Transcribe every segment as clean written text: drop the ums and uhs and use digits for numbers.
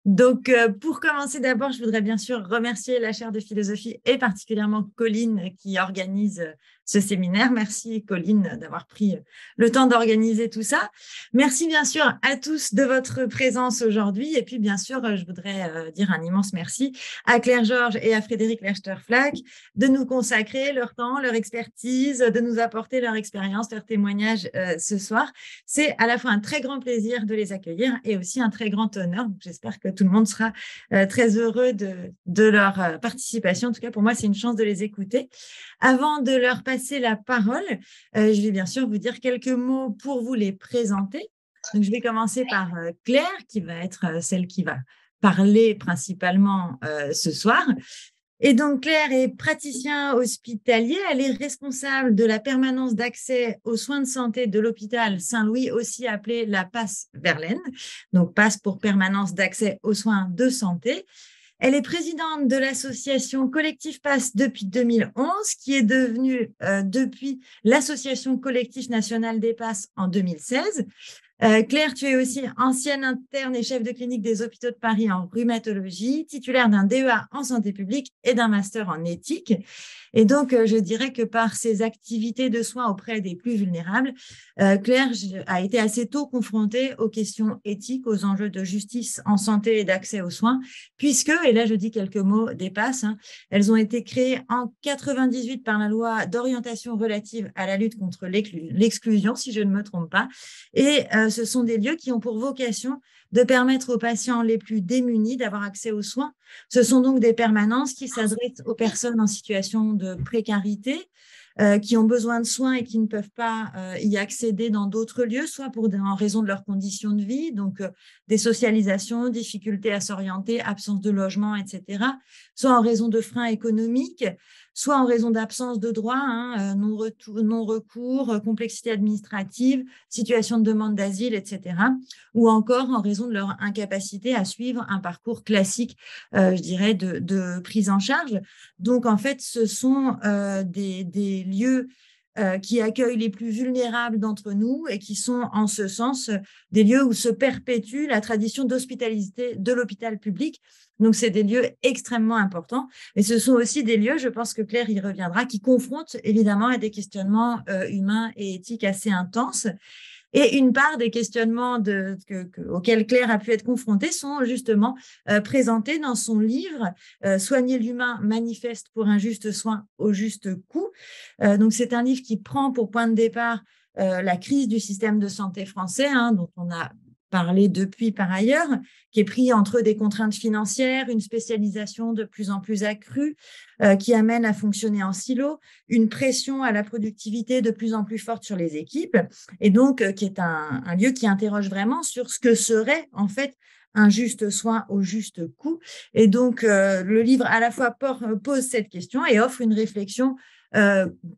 Donc, pour commencer d'abord, je voudrais bien sûr remercier la chaire de philosophie et particulièrement Colline qui organise ce séminaire. Merci Colline d'avoir pris le temps d'organiser tout ça. Merci bien sûr à tous de votre présence aujourd'hui. Et puis bien sûr, je voudrais dire un immense merci à Claire Georges et à Frédéric Lerchter-Flack de nous consacrer leur temps, leur expertise, de nous apporter leur expérience, leur témoignage ce soir. C'est à la fois un très grand plaisir de les accueillir et aussi un très grand honneur. J'espère que tout le monde sera très heureux de leur participation. En tout cas, pour moi, c'est une chance de les écouter. Avant de leur passer la parole, je vais bien sûr vous dire quelques mots pour vous les présenter. Donc, je vais commencer par Claire, qui va être celle qui va parler principalement ce soir. Et donc, Claire est praticien hospitalier. Elle est responsable de la permanence d'accès aux soins de santé de l'hôpital Saint-Louis, aussi appelée la PASS Verlaine. Donc, PASS pour permanence d'accès aux soins de santé. Elle est présidente de l'association Collectif PASS depuis 2011, qui est devenue depuis l'association Collectif national des PASS en 2016. Claire, tu es aussi ancienne interne et chef de clinique des hôpitaux de Paris en rhumatologie, titulaire d'un DEA en santé publique et d'un master en éthique. Et donc, je dirais que par ses activités de soins auprès des plus vulnérables, Claire a été assez tôt confrontée aux questions éthiques, aux enjeux de justice en santé et d'accès aux soins, puisque, et là je dis quelques mots des PASS, elles ont été créées en 98 par la loi d'orientation relative à la lutte contre l'exclusion, si je ne me trompe pas. Et ce sont des lieux qui ont pour vocation de permettre aux patients les plus démunis d'avoir accès aux soins. Ce sont donc des permanences qui s'adressent aux personnes en situation de précarité, qui ont besoin de soins et qui ne peuvent pas y accéder dans d'autres lieux, soit en raison de leurs conditions de vie, donc des socialisations, difficultés à s'orienter, absence de logement, etc., soit en raison de freins économiques, soit en raison d'absence de droits, non-recours, complexité administrative, situation de demande d'asile, etc., ou encore en raison de leur incapacité à suivre un parcours classique, je dirais, de prise en charge. Donc, en fait, ce sont des lieux qui accueillent les plus vulnérables d'entre nous et qui sont, en ce sens, des lieux où se perpétue la tradition d'hospitalité de l'hôpital public. Donc, c'est des lieux extrêmement importants. Et ce sont aussi des lieux, je pense que Claire y reviendra, qui confrontent évidemment à des questionnements humains et éthiques assez intenses. Et une part des questionnements auxquels Claire a pu être confrontée sont justement présentés dans son livre Soigner l'humain, manifeste pour un juste soin au juste coût. Donc, c'est un livre qui prend pour point de départ la crise du système de santé français, dont on a parlé depuis par ailleurs, qui est pris entre des contraintes financières, une spécialisation de plus en plus accrue, qui amène à fonctionner en silo, une pression à la productivité de plus en plus forte sur les équipes, et donc qui est un lieu qui interroge vraiment sur ce que serait en fait un juste soin au juste coût. Et donc, le livre à la fois pose cette question et offre une réflexion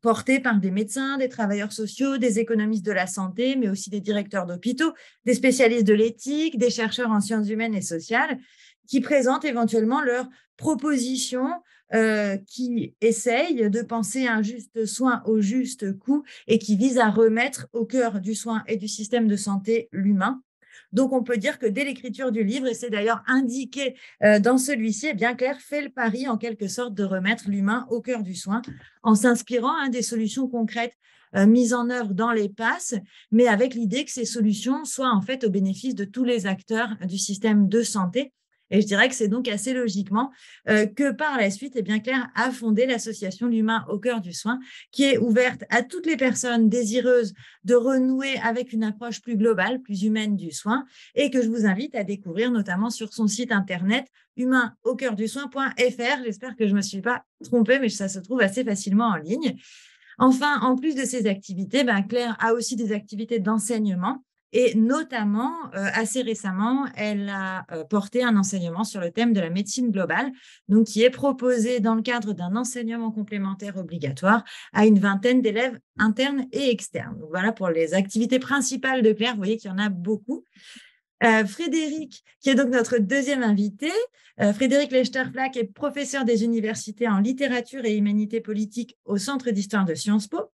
portée par des médecins, des travailleurs sociaux, des économistes de la santé, mais aussi des directeurs d'hôpitaux, des spécialistes de l'éthique, des chercheurs en sciences humaines et sociales, qui présentent éventuellement leurs propositions qui essayent de penser un juste soin au juste coût et qui visent à remettre au cœur du soin et du système de santé l'humain. Donc, on peut dire que dès l'écriture du livre, et c'est d'ailleurs indiqué dans celui-ci, eh bien Claire fait le pari en quelque sorte de remettre l'humain au cœur du soin en s'inspirant des solutions concrètes mises en œuvre dans les PASS, mais avec l'idée que ces solutions soient en fait au bénéfice de tous les acteurs du système de santé. Et je dirais que c'est donc assez logiquement que par la suite, eh bien, Claire a fondé l'association L'Humain au cœur du soin, qui est ouverte à toutes les personnes désireuses de renouer avec une approche plus globale, plus humaine du soin, et que je vous invite à découvrir notamment sur son site internet humainaucoeurdusoin.fr. J'espère que je ne me suis pas trompée, mais ça se trouve assez facilement en ligne. Enfin, en plus de ces activités, Claire a aussi des activités d'enseignement. Et notamment, assez récemment, elle a porté un enseignement sur le thème de la médecine globale, donc qui est proposé dans le cadre d'un enseignement complémentaire obligatoire à une vingtaine d'élèves internes et externes. Donc voilà pour les activités principales de Claire. Vous voyez qu'il y en a beaucoup. Frédéric, qui est donc notre deuxième invité. Frédéric Lerchter-Flack est professeur des universités en littérature et humanité politique au Centre d'histoire de Sciences Po.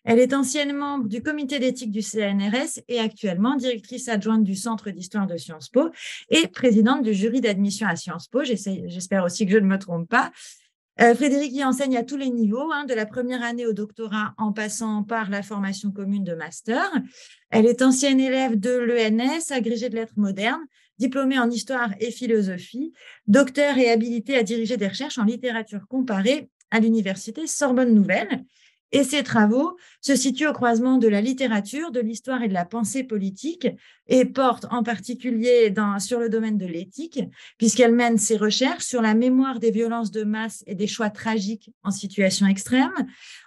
Elle est ancienne membre du comité d'éthique du CNRS et actuellement directrice adjointe du Centre d'histoire de Sciences Po et présidente du jury d'admission à Sciences Po. J'espère aussi que je ne me trompe pas. Frédéric y enseigne à tous les niveaux, de la première année au doctorat en passant par la formation commune de master. Elle est ancienne élève de l'ENS, agrégée de lettres modernes, diplômée en histoire et philosophie, docteur et habilitée à diriger des recherches en littérature comparée à l'université Sorbonne Nouvelle. Et ses travaux se situent au croisement de la littérature, de l'histoire et de la pensée politique et portent en particulier sur le domaine de l'éthique, puisqu'elle mène ses recherches sur la mémoire des violences de masse et des choix tragiques en situation extrême,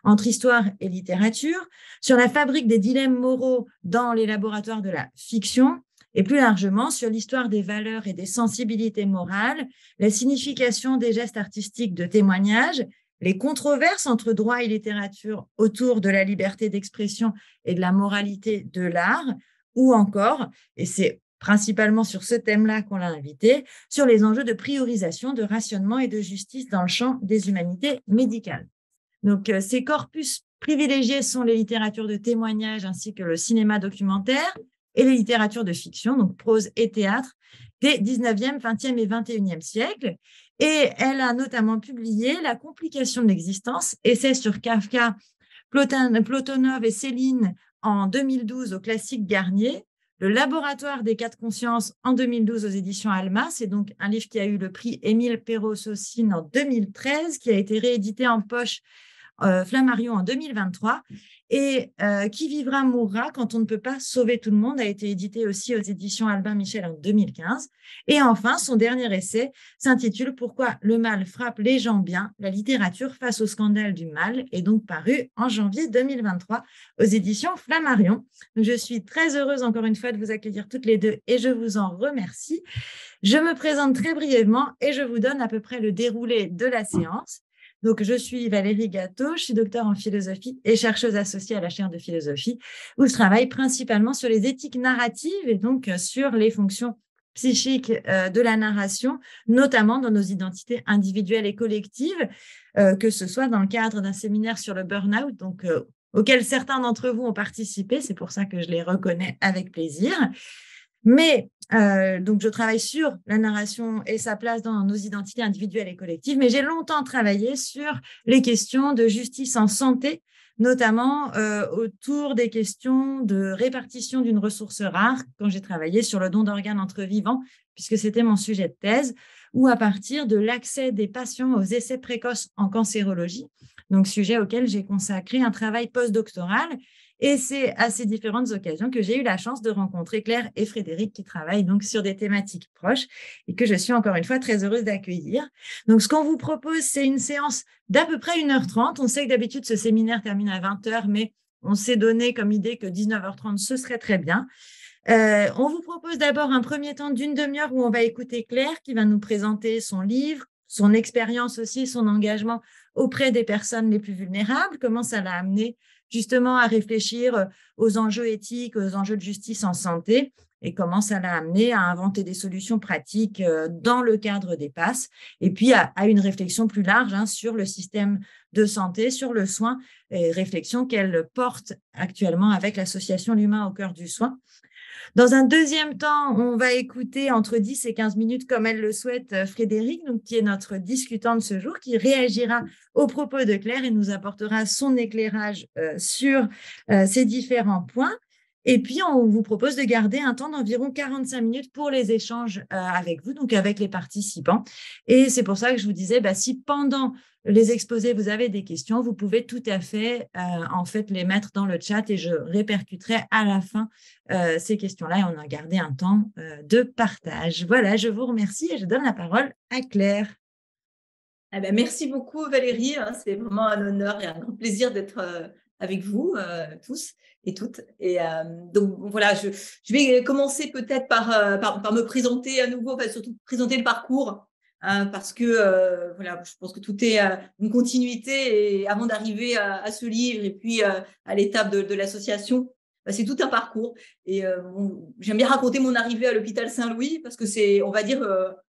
entre histoire et littérature, sur la fabrique des dilemmes moraux dans les laboratoires de la fiction, et plus largement sur l'histoire des valeurs et des sensibilités morales, la signification des gestes artistiques de témoignage, les controverses entre droit et littérature autour de la liberté d'expression et de la moralité de l'art, ou encore, et c'est principalement sur ce thème-là qu'on l'a invité, sur les enjeux de priorisation, de rationnement et de justice dans le champ des humanités médicales. Donc, ces corpus privilégiés sont les littératures de témoignage ainsi que le cinéma documentaire et les littératures de fiction, donc prose et théâtre, des 19e, 20e et 21e siècles. Et elle a notamment publié La complication de l'existence, essai sur Kafka, Plotonov et Céline en 2012 au classique Garnier, Le laboratoire des quatre consciences en 2012 aux éditions Alma. C'est donc un livre qui a eu le prix Émile Perrault-Saucine en 2013, qui a été réédité en poche Flammarion en 2023 et Qui vivra mourra quand on ne peut pas sauver tout le monde a été édité aussi aux éditions Albin Michel en 2015. Et enfin, son dernier essai s'intitule Pourquoi le mal frappe les gens bien, la littérature face au scandale du mal, est donc paru en janvier 2023 aux éditions Flammarion. Donc, je suis très heureuse encore une fois de vous accueillir toutes les deux et je vous en remercie. Je me présente très brièvement et je vous donne à peu près le déroulé de la séance. Donc, je suis Valérie Gâteau, je suis docteure en philosophie et chercheuse associée à la chaire de philosophie, où je travaille principalement sur les éthiques narratives et donc sur les fonctions psychiques de la narration, notamment dans nos identités individuelles et collectives, que ce soit dans le cadre d'un séminaire sur le burn-out, donc auquel certains d'entre vous ont participé, c'est pour ça que je les reconnais avec plaisir. Mais donc, je travaille sur la narration et sa place dans nos identités individuelles et collectives, mais j'ai longtemps travaillé sur les questions de justice en santé, notamment autour des questions de répartition d'une ressource rare, quand j'ai travaillé sur le don d'organes entre vivants, puisque c'était mon sujet de thèse, ou à partir de l'accès des patients aux essais précoces en cancérologie, donc sujet auquel j'ai consacré un travail postdoctoral. Et c'est à ces différentes occasions que j'ai eu la chance de rencontrer Claire et Frédéric qui travaillent donc sur des thématiques proches et que je suis encore une fois très heureuse d'accueillir. Donc, ce qu'on vous propose, c'est une séance d'à peu près 1h30. On sait que d'habitude, ce séminaire termine à 20h, mais on s'est donné comme idée que 19h30, ce serait très bien. On vous propose d'abord un premier temps d'une demi-heure où on va écouter Claire qui va nous présenter son livre, son expérience aussi, son engagement auprès des personnes les plus vulnérables, comment ça l'a amené justement à réfléchir aux enjeux éthiques, aux enjeux de justice en santé et comment ça l'a amené à inventer des solutions pratiques dans le cadre des PASS et puis à une réflexion plus large sur le système de santé, sur le soin, et réflexion qu'elle porte actuellement avec l'association L'Humain au cœur du soin. Dans un deuxième temps, on va écouter entre 10 et 15 minutes, comme elle le souhaite, Frédéric, donc, qui est notre discutant de ce jour, qui réagira aux propos de Claire et nous apportera son éclairage sur ces différents points. Et puis, on vous propose de garder un temps d'environ 45 minutes pour les échanges avec vous, donc avec les participants. Et c'est pour ça que je vous disais, si pendant les exposés, vous avez des questions, vous pouvez tout à fait en fait les mettre dans le chat et je répercuterai à la fin ces questions-là et on a gardé un temps de partage. Voilà, je vous remercie et je donne la parole à Claire. Eh ben, merci beaucoup Valérie, c'est vraiment un honneur et un grand plaisir d'être avec vous tous et toutes. Et donc voilà, je vais commencer peut-être par me présenter à nouveau, enfin, surtout présenter le parcours, parce que voilà, je pense que tout est une continuité et avant d'arriver à ce livre et puis à l'étape de l'association, c'est tout un parcours. Et j'aime bien raconter mon arrivée à l'hôpital Saint-Louis parce que c'est, on va dire,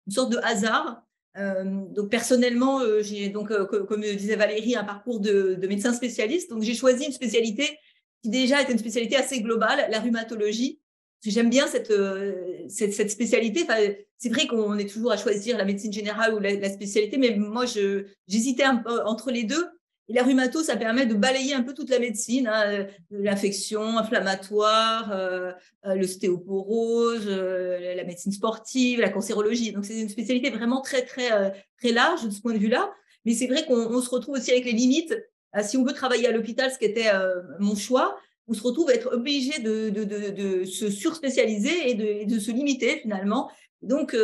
une sorte de hasard. Donc personnellement, j'ai donc, comme disait Valérie, un parcours de médecin spécialiste. Donc j'ai choisi une spécialité qui déjà était une spécialité assez globale, la rhumatologie. J'aime bien cette spécialité. Enfin, c'est vrai qu'on est toujours à choisir la médecine générale ou la spécialité, mais moi, j'hésitais un peu entre les deux. Et la rhumato, ça permet de balayer un peu toute la médecine, hein, l'infection inflammatoire, l'ostéoporose, la médecine sportive, la cancérologie. Donc, c'est une spécialité vraiment très, très, très large de ce point de vue-là. Mais c'est vrai qu'on se retrouve aussi avec les limites. Si on veut travailler à l'hôpital, ce qui était mon choix, on se retrouve à être obligé de se surspécialiser et de se limiter finalement. Donc,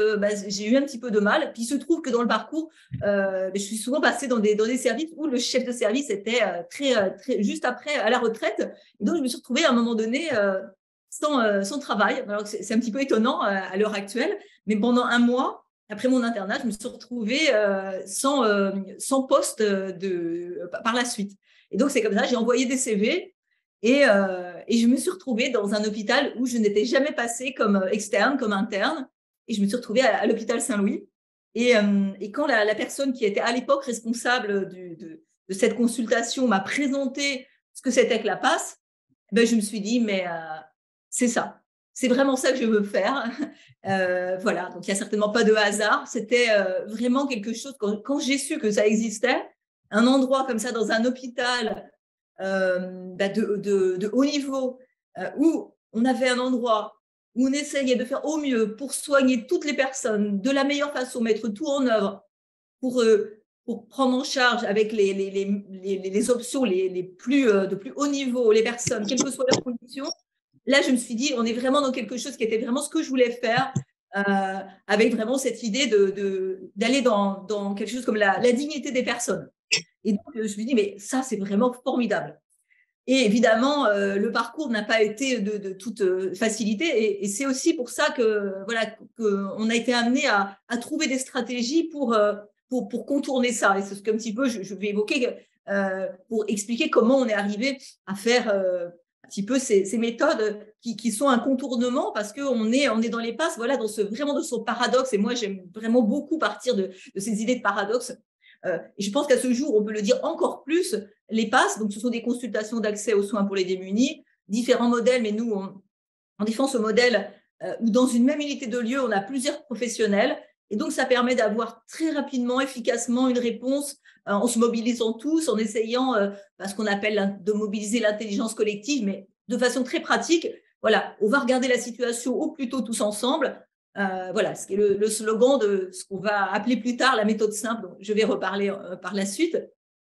j'ai eu un petit peu de mal. Puis, il se trouve que dans le parcours, je suis souvent passée dans des services où le chef de service était très, juste après à la retraite. Et donc, je me suis retrouvée à un moment donné sans travail. Alors, c'est un petit peu étonnant à l'heure actuelle, mais pendant un mois, après mon internat, je me suis retrouvée sans poste par la suite. Et donc, c'est comme ça, j'ai envoyé des CV et je me suis retrouvée dans un hôpital où je n'étais jamais passée comme externe, comme interne. Et je me suis retrouvée à l'hôpital Saint-Louis. Et quand la personne qui était à l'époque responsable de cette consultation m'a présenté ce que c'était que la passe, ben, je me suis dit, mais c'est ça. C'est vraiment ça que je veux faire. Voilà, donc il n'y a certainement pas de hasard. C'était vraiment quelque chose, quand j'ai su que ça existait, un endroit comme ça dans un hôpital de haut niveau, où on avait un endroit où on essayait de faire au mieux pour soigner toutes les personnes de la meilleure façon, mettre tout en œuvre pour prendre en charge avec les options de plus haut niveau, les personnes, quelles que soient leurs conditions. Là, je me suis dit, on est vraiment dans quelque chose qui était vraiment ce que je voulais faire, avec vraiment cette idée d'aller dans quelque chose comme la dignité des personnes. Et donc, je me suis dit, mais ça, c'est vraiment formidable. Et évidemment, le parcours n'a pas été de toute facilité. Et c'est aussi pour ça qu'on a été amené à trouver des stratégies pour contourner ça. Et c'est ce qu'un petit peu je vais évoquer pour expliquer comment on est arrivé à faire un petit peu ces méthodes qui sont un contournement parce qu'on est dans les passes, voilà, vraiment dans son paradoxe. Et moi, j'aime vraiment beaucoup partir de ces idées de paradoxe. Et je pense qu'à ce jour, on peut le dire encore plus, les passes, donc ce sont des consultations d'accès aux soins pour les démunis, différents modèles, mais nous, on défend ce modèle où dans une même unité de lieu, on a plusieurs professionnels. Et donc, ça permet d'avoir très rapidement, efficacement une réponse en se mobilisant tous, en essayant ce qu'on appelle de mobiliser l'intelligence collective, mais de façon très pratique. Voilà, on va regarder la situation au plus tôt tous ensemble. Voilà, ce qui est le slogan de ce qu'on va appeler plus tard la méthode simple, dont je vais reparler par la suite.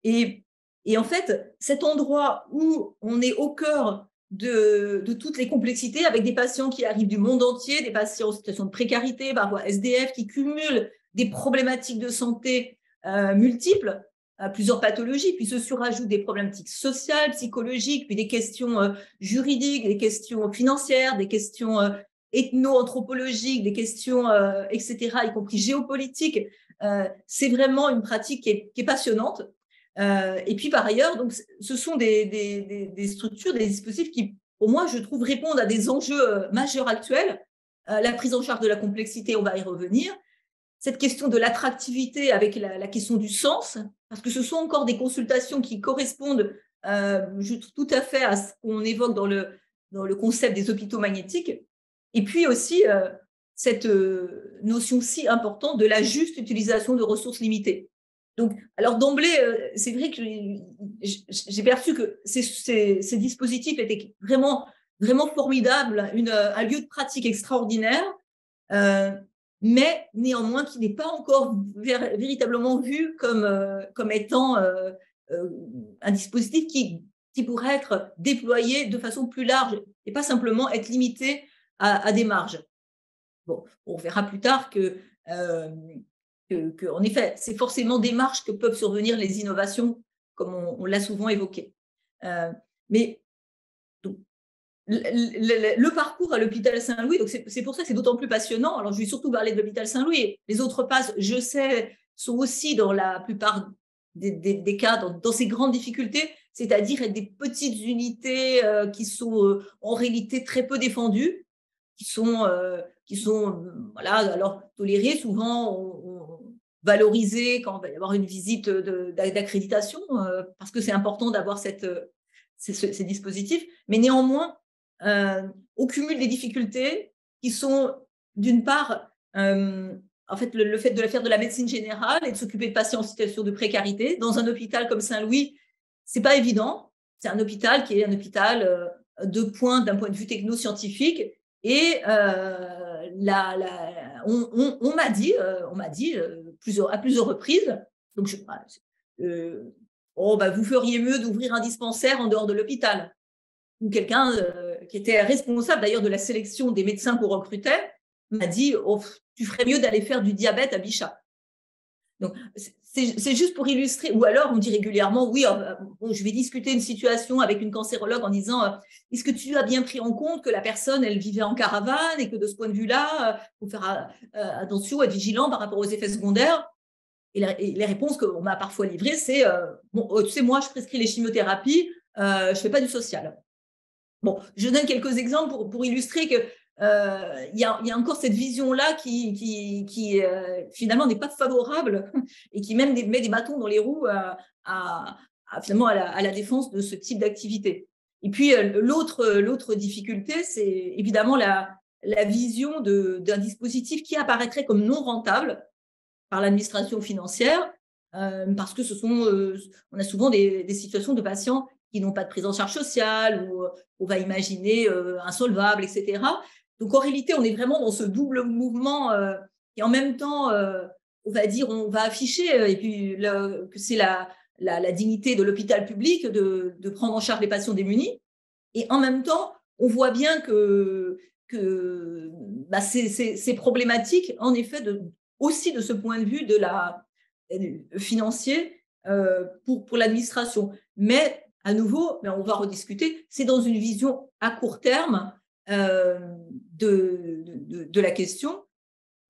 Et en fait, cet endroit où on est au cœur de toutes les complexités, avec des patients qui arrivent du monde entier, des patients en situation de précarité, parfois SDF, qui cumulent des problématiques de santé multiples, plusieurs pathologies, puis se surajoutent des problématiques sociales, psychologiques, puis des questions juridiques, des questions financières, des questions ethno-anthropologiques, des questions, etc., y compris géopolitiques. C'est vraiment une pratique qui est passionnante. Et puis, par ailleurs, donc, ce sont des structures, des dispositifs qui, pour moi, je trouve, répondent à des enjeux majeurs actuels. La prise en charge de la complexité, on va y revenir. Cette question de l'attractivité avec la question du sens, parce que ce sont encore des consultations qui correspondent tout à fait à ce qu'on évoque dans le concept des hôpitaux magnétiques. Et puis aussi, cette notion si importante de la juste utilisation de ressources limitées. Donc, alors d'emblée, c'est vrai que j'ai perçu que ces dispositifs étaient vraiment, vraiment formidables, un lieu de pratique extraordinaire, mais néanmoins qui n'est pas encore véritablement vu comme étant un dispositif qui pourrait être déployé de façon plus large et pas simplement être limité à des marges. Bon, on verra plus tard en effet, c'est forcément des marges que peuvent survenir les innovations, comme on l'a souvent évoqué. Mais donc, le parcours à l'hôpital Saint-Louis, donc c'est pour ça que c'est d'autant plus passionnant. Alors, je vais surtout parler de l'hôpital Saint-Louis. Les autres passes, je sais, sont aussi dans la plupart des cas dans ces grandes difficultés, c'est-à-dire être des petites unités qui sont en réalité très peu défendues, qui sont voilà, alors tolérées. Souvent, valoriser quand il va y avoir une visite d'accréditation, parce que c'est important d'avoir ces dispositifs. Mais néanmoins, on cumule des difficultés qui sont, d'une part, en fait, le fait de faire de la médecine générale et de s'occuper de patients en situation de précarité. Dans un hôpital comme Saint-Louis, c'est pas évident. C'est un hôpital qui est un hôpital de pointe d'un point de vue techno-scientifique. Et on m'a dit à plusieurs reprises, donc vous feriez mieux d'ouvrir un dispensaire en dehors de l'hôpital. Ou quelqu'un qui était responsable d'ailleurs de la sélection des médecins qu'on recrutait m'a dit tu ferais mieux d'aller faire du diabète à Bichat. Donc, c'est juste pour illustrer. Ou alors, on dit régulièrement, oui, je vais discuter une situation avec une cancérologue en disant, est-ce que tu as bien pris en compte que la personne, elle vivait en caravane et que de ce point de vue-là, il faut faire attention, être vigilant par rapport aux effets secondaires. Et les réponses qu'on m'a parfois livrées, c'est, tu sais, moi, je prescris les chimiothérapies, je ne fais pas du social. Bon, je donne quelques exemples pour illustrer que il y a encore cette vision-là qui finalement n'est pas favorable et qui même met des bâtons dans les roues finalement à la défense de ce type d'activité. Et puis, l'autre difficulté, c'est évidemment la vision d'un dispositif qui apparaîtrait comme non rentable par l'administration financière, parce que on a souvent des situations de patients qui n'ont pas de prise en charge sociale, ou on va imaginer insolvable, etc. Donc, en réalité, on est vraiment dans ce double mouvement et en même temps, on va dire, on va afficher et puis que c'est la dignité de l'hôpital public de prendre en charge les patients démunis. Et en même temps, on voit bien que c'est problématique, en effet, aussi de ce point de vue financier pour l'administration. Mais à nouveau, on va rediscuter, c'est dans une vision à court terme de la question,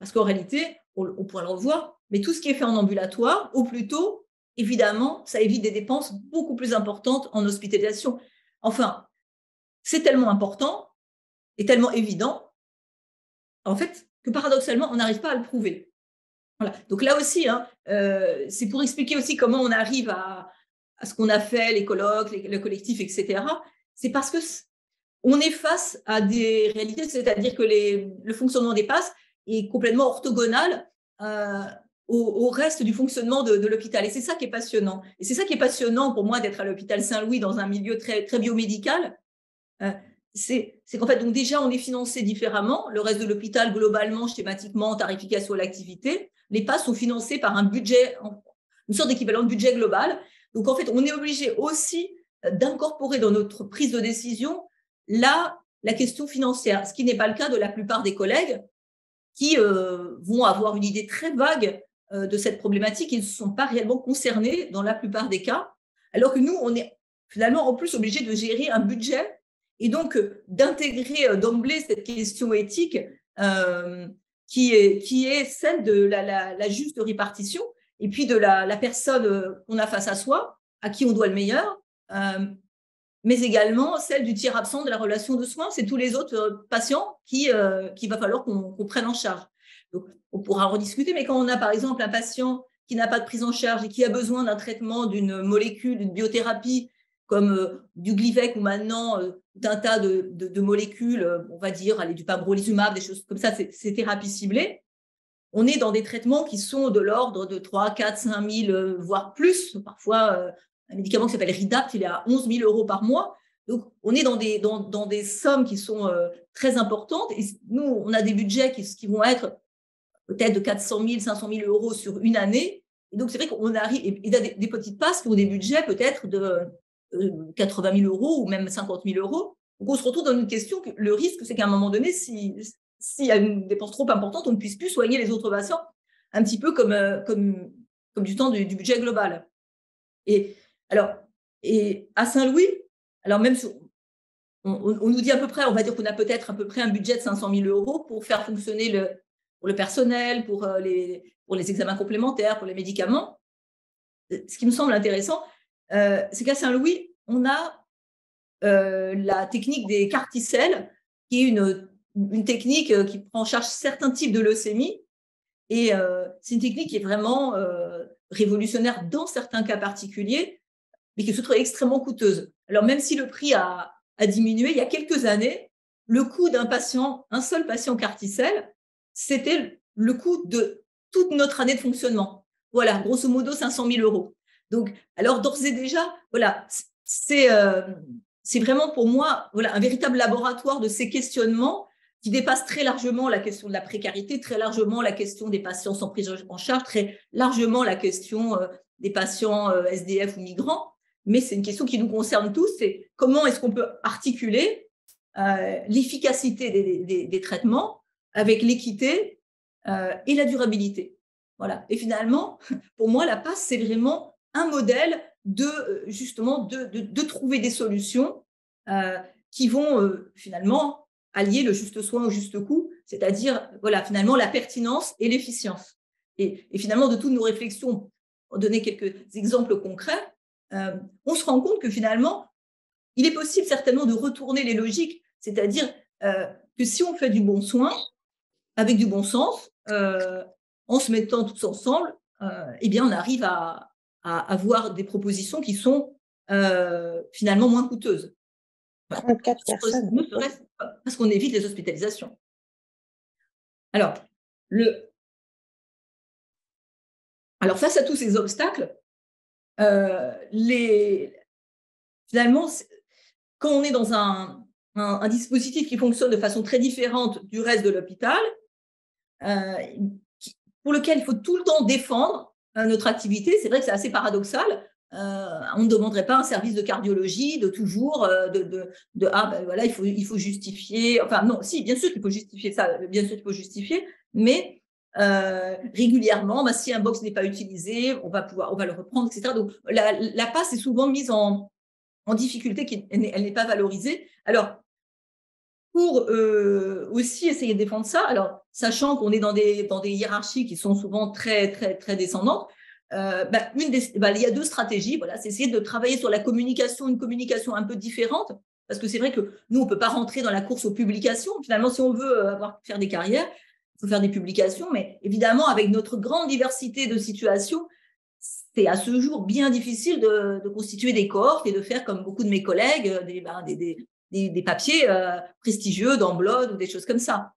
parce qu'en réalité, on pourra le revoir, mais tout ce qui est fait en ambulatoire, au plus tôt, évidemment, ça évite des dépenses beaucoup plus importantes en hospitalisation. Enfin, c'est tellement important et tellement évident, en fait, que paradoxalement, on n'arrive pas à le prouver. Voilà. Donc là aussi, c'est pour expliquer aussi comment on arrive à ce qu'on a fait, les colloques, le collectif, etc. C'est parce que on est face à des réalités, c'est-à-dire que le fonctionnement des passes est complètement orthogonal au reste du fonctionnement de l'hôpital. Et c'est ça qui est passionnant. Et c'est ça qui est passionnant pour moi d'être à l'hôpital Saint-Louis dans un milieu très, très biomédical. C'est qu'en fait, donc déjà, on est financé différemment. Le reste de l'hôpital, globalement, schématiquement, tarification à l'activité. Les passes sont financés par un budget, une sorte d'équivalent de budget global. Donc, en fait, on est obligé aussi d'incorporer dans notre prise de décision la question financière, ce qui n'est pas le cas de la plupart des collègues qui vont avoir une idée très vague de cette problématique. Ils ne sont pas réellement concernés dans la plupart des cas, alors que nous, on est finalement en plus obligé de gérer un budget et donc d'intégrer d'emblée cette question éthique qui est celle de la juste répartition et puis de la personne qu'on a face à soi, à qui on doit le meilleur, mais également celle du tiers absent de la relation de soins, c'est tous les autres patients qu'il va falloir qu'on prenne en charge. Donc, on pourra en rediscuter, mais quand on a par exemple un patient qui n'a pas de prise en charge et qui a besoin d'un traitement, d'une molécule, d'une biothérapie, comme du Glivec ou maintenant d'un tas de molécules, on va dire, du pamrolizumab, des choses comme ça, c'est thérapie ciblée. On est dans des traitements qui sont de l'ordre de 3, 4, 5 000, voire plus. Parfois, un médicament qui s'appelle Ridapt, il est à 11 000 € par mois. Donc, on est dans des sommes qui sont très importantes. Et nous, on a des budgets qui vont être peut-être de 400 000, 500 000 € sur une année. Et donc, c'est vrai qu'on arrive, et des petites passes qui ont des budgets peut-être de 80 000 € ou même 50 000 €. Donc, on se retrouve dans une question que le risque, c'est qu'à un moment donné, s'il y a une dépense trop importante, on ne puisse plus soigner les autres patients, un petit peu comme du temps du budget global. Et à Saint-Louis, alors même si on nous dit à peu près, on va dire qu'on a peut-être à peu près un budget de 500 000 € pour faire fonctionner pour le personnel, pour les examens complémentaires, pour les médicaments. Ce qui me semble intéressant, c'est qu'à Saint-Louis, on a la technique des CAR-T-cells, qui est une technique qui prend en charge certains types de leucémie Et c'est une technique qui est vraiment révolutionnaire dans certains cas particuliers, mais qui se trouve extrêmement coûteuse. Alors, même si le prix a diminué, il y a quelques années, le coût d'un patient, un seul patient Carticel, c'était le coût de toute notre année de fonctionnement. Voilà, grosso modo, 500 000 euros. Donc, alors, d'ores et déjà, voilà, c'est vraiment pour moi un véritable laboratoire de ces questionnements qui dépasse très largement la question de la précarité, très largement la question des patients sans prise en charge, très largement la question des patients SDF ou migrants. Mais c'est une question qui nous concerne tous, c'est comment est-ce qu'on peut articuler l'efficacité des traitements avec l'équité et la durabilité. Voilà. Et finalement, pour moi, la PASS, c'est vraiment un modèle justement de trouver des solutions qui vont finalement allier le juste soin au juste coût, c'est-à-dire finalement la pertinence et l'efficience. Et finalement, de toutes nos réflexions, pour donner quelques exemples concrets, on se rend compte que finalement, il est possible certainement de retourner les logiques, c'est-à-dire que si on fait du bon soin, avec du bon sens, en se mettant tous ensemble, eh bien, on arrive à avoir des propositions qui sont finalement moins coûteuses. 34 personnes. Ne serait-ce parce qu'on évite les hospitalisations. Alors, face à tous ces obstacles, finalement, quand on est dans un dispositif qui fonctionne de façon très différente du reste de l'hôpital, pour lequel il faut tout le temps défendre notre activité, c'est vrai que c'est assez paradoxal. On ne demanderait pas un service de cardiologie de toujours il faut justifier. Enfin non, si, bien sûr qu'il faut justifier ça, bien sûr qu'il faut justifier, mais régulièrement, si un box n'est pas utilisé, on va le reprendre, etc. Donc la passe est souvent mise en difficulté, elle n'est pas valorisée. Alors, pour aussi essayer de défendre ça, alors sachant qu'on est dans des hiérarchies qui sont souvent très très très descendantes, il y a deux stratégies. Voilà, c'est essayer de travailler sur la communication, une communication un peu différente, parce que c'est vrai que nous on peut pas rentrer dans la course aux publications. Finalement, si on veut faire des carrières, il faut faire des publications, mais évidemment avec notre grande diversité de situations, c'est à ce jour bien difficile de constituer des cohortes et de faire comme beaucoup de mes collègues des papiers prestigieux dans Blood ou des choses comme ça.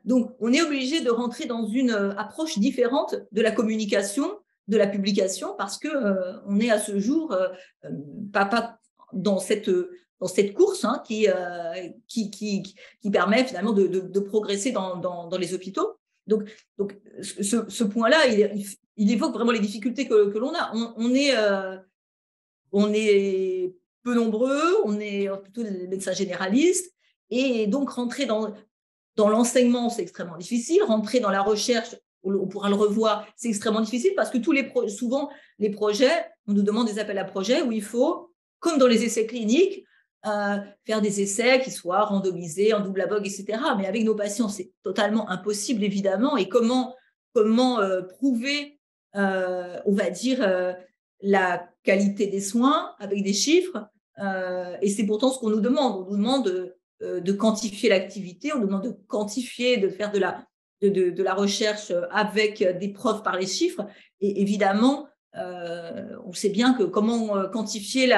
Donc, on est obligé de rentrer dans une approche différente de la communication, de la publication, parce que on est à ce jour pas dans cette course qui permet finalement de progresser dans les hôpitaux. Donc ce point-là, il évoque vraiment les difficultés que l'on a. On est peu nombreux, on est plutôt des médecins généralistes, et donc rentrer dans l'enseignement, c'est extrêmement difficile. Rentrer dans la recherche, on pourra le revoir, c'est extrêmement difficile parce que souvent les projets, on nous demande des appels à projets où il faut, comme dans les essais cliniques, faire des essais qui soient randomisés en double aveugle, etc. Mais avec nos patients, c'est totalement impossible, évidemment. Et comment prouver, on va dire, la qualité des soins avec des chiffres, et c'est pourtant ce qu'on nous demande. On nous demande de quantifier l'activité, on nous demande de quantifier, de faire de la recherche avec des preuves par les chiffres. Et évidemment, on sait bien que comment quantifier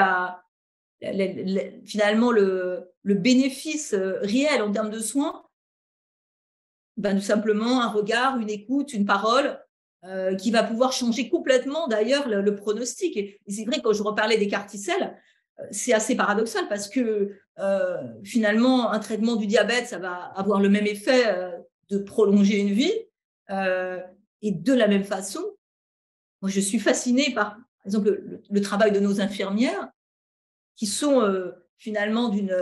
finalement le bénéfice réel en termes de soins, tout simplement un regard, une écoute, une parole, qui va pouvoir changer complètement d'ailleurs le pronostic. Et c'est vrai que quand je reparlais des Carticel, c'est assez paradoxal parce que finalement, un traitement du diabète, ça va avoir le même effet de prolonger une vie. Et de la même façon, moi, je suis fascinée par exemple, le travail de nos infirmières qui sont finalement d'une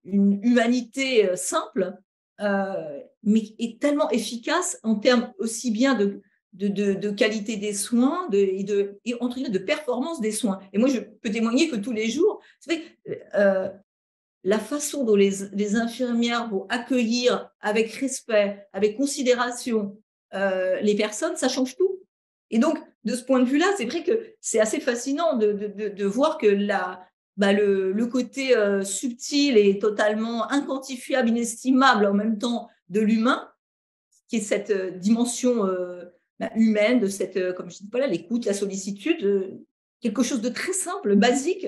une humanité simple, mais est tellement efficace en termes aussi bien de qualité des soins et entre guillemets de performance des soins. Et moi, je peux témoigner que tous les jours, c'est vrai que la façon dont les infirmières vont accueillir avec respect, avec considération les personnes, ça change tout. Et donc, de ce point de vue-là, c'est vrai que c'est assez fascinant de voir que le côté subtil et totalement inquantifiable, inestimable en même temps de l'humain qui est cette dimension humaine, de cette, comme je dis, voilà, l'écoute, la sollicitude, quelque chose de très simple, basique,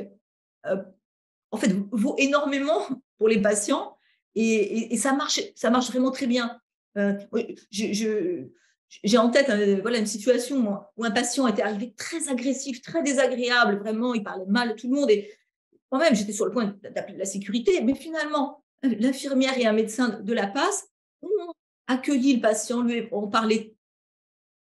en fait, vaut énormément pour les patients et ça marche vraiment très bien. J'ai en tête voilà, une situation où un patient était arrivé très agressif, très désagréable, vraiment, il parlait mal à tout le monde et moi-même, j'étais sur le point d'appeler la sécurité, mais finalement, l'infirmière et un médecin de la passe ont accueilli le patient, lui ont parlé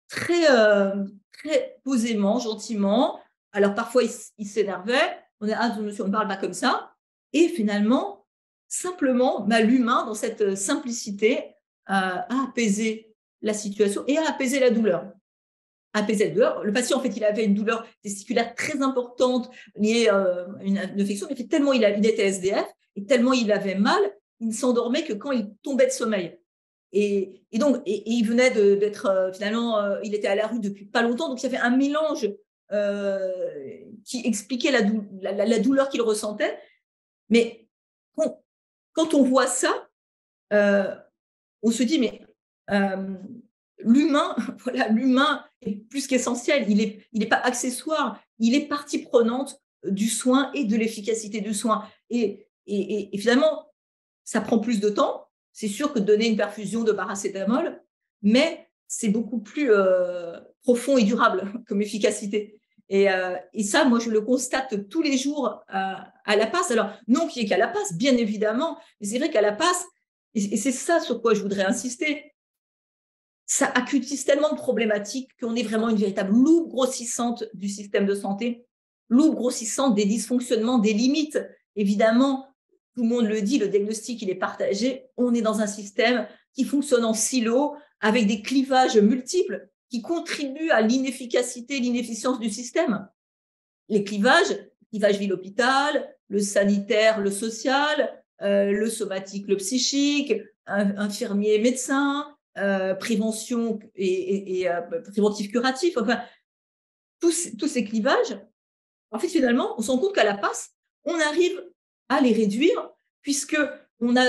très posément, gentiment. Alors parfois, il s'énervait, on a ah, monsieur, on ne parle pas comme ça. Et finalement, simplement, l'humain, dans cette simplicité, a apaisé la situation et a apaisé la douleur. Apaiser la douleur. Le patient, en fait, il avait une douleur testiculaire très importante liée à une infection, mais tellement il était SDF et tellement il avait mal, il ne s'endormait que quand il tombait de sommeil. Et donc, il venait d'être finalement, il était à la rue depuis pas longtemps, donc il y avait un mélange qui expliquait la douleur qu'il ressentait. Mais quand on voit ça, on se dit, mais l'humain, voilà, l'humain est plus qu'essentiel. Il est pas accessoire. Il est partie prenante du soin et de l'efficacité du soin. Et finalement, ça prend plus de temps. C'est sûr que de donner une perfusion de paracétamol, mais c'est beaucoup plus profond et durable comme efficacité. Et ça, moi, je le constate tous les jours à la passe. Alors, non qu'il n'y ait qu'à la passe, bien évidemment, mais c'est vrai qu'à la passe, et c'est ça sur quoi je voudrais insister, ça accutise tellement de problématiques qu'on est vraiment une véritable loupe grossissante du système de santé, loupe grossissante des dysfonctionnements, des limites. Évidemment, tout le monde le dit, le diagnostic, il est partagé. On est dans un système qui fonctionne en silo, avec des clivages multiples qui contribuent à l'inefficacité, l'inefficience du système. Les clivages ville-hôpital, le sanitaire, le social, le somatique, le psychique, infirmier, médecin, prévention et préventif curatif, enfin, tous ces clivages, en fait, finalement, on se rend compte qu'à la passe, on arrive à les réduire, puisque on a,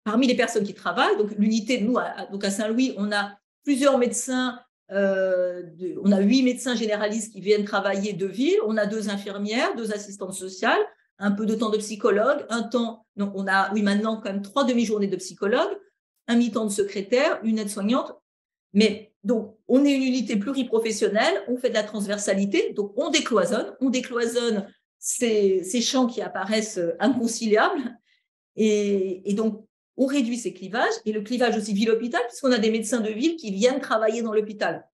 parmi les personnes qui travaillent, donc l'unité, nous, donc à Saint-Louis, on a plusieurs médecins, on a 8 médecins généralistes qui viennent travailler de ville, on a 2 infirmières, 2 assistantes sociales, un peu de temps de psychologue, donc on a, oui, maintenant quand même 3 demi-journées de psychologue, un mi-temps de secrétaire, une aide-soignante. Mais donc, on est une unité pluriprofessionnelle, on fait de la transversalité, donc on décloisonne ces champs qui apparaissent inconciliables. Et donc, on réduit ces clivages, et le clivage aussi ville-hôpital, puisqu'on a des médecins de ville qui viennent travailler dans l'hôpital.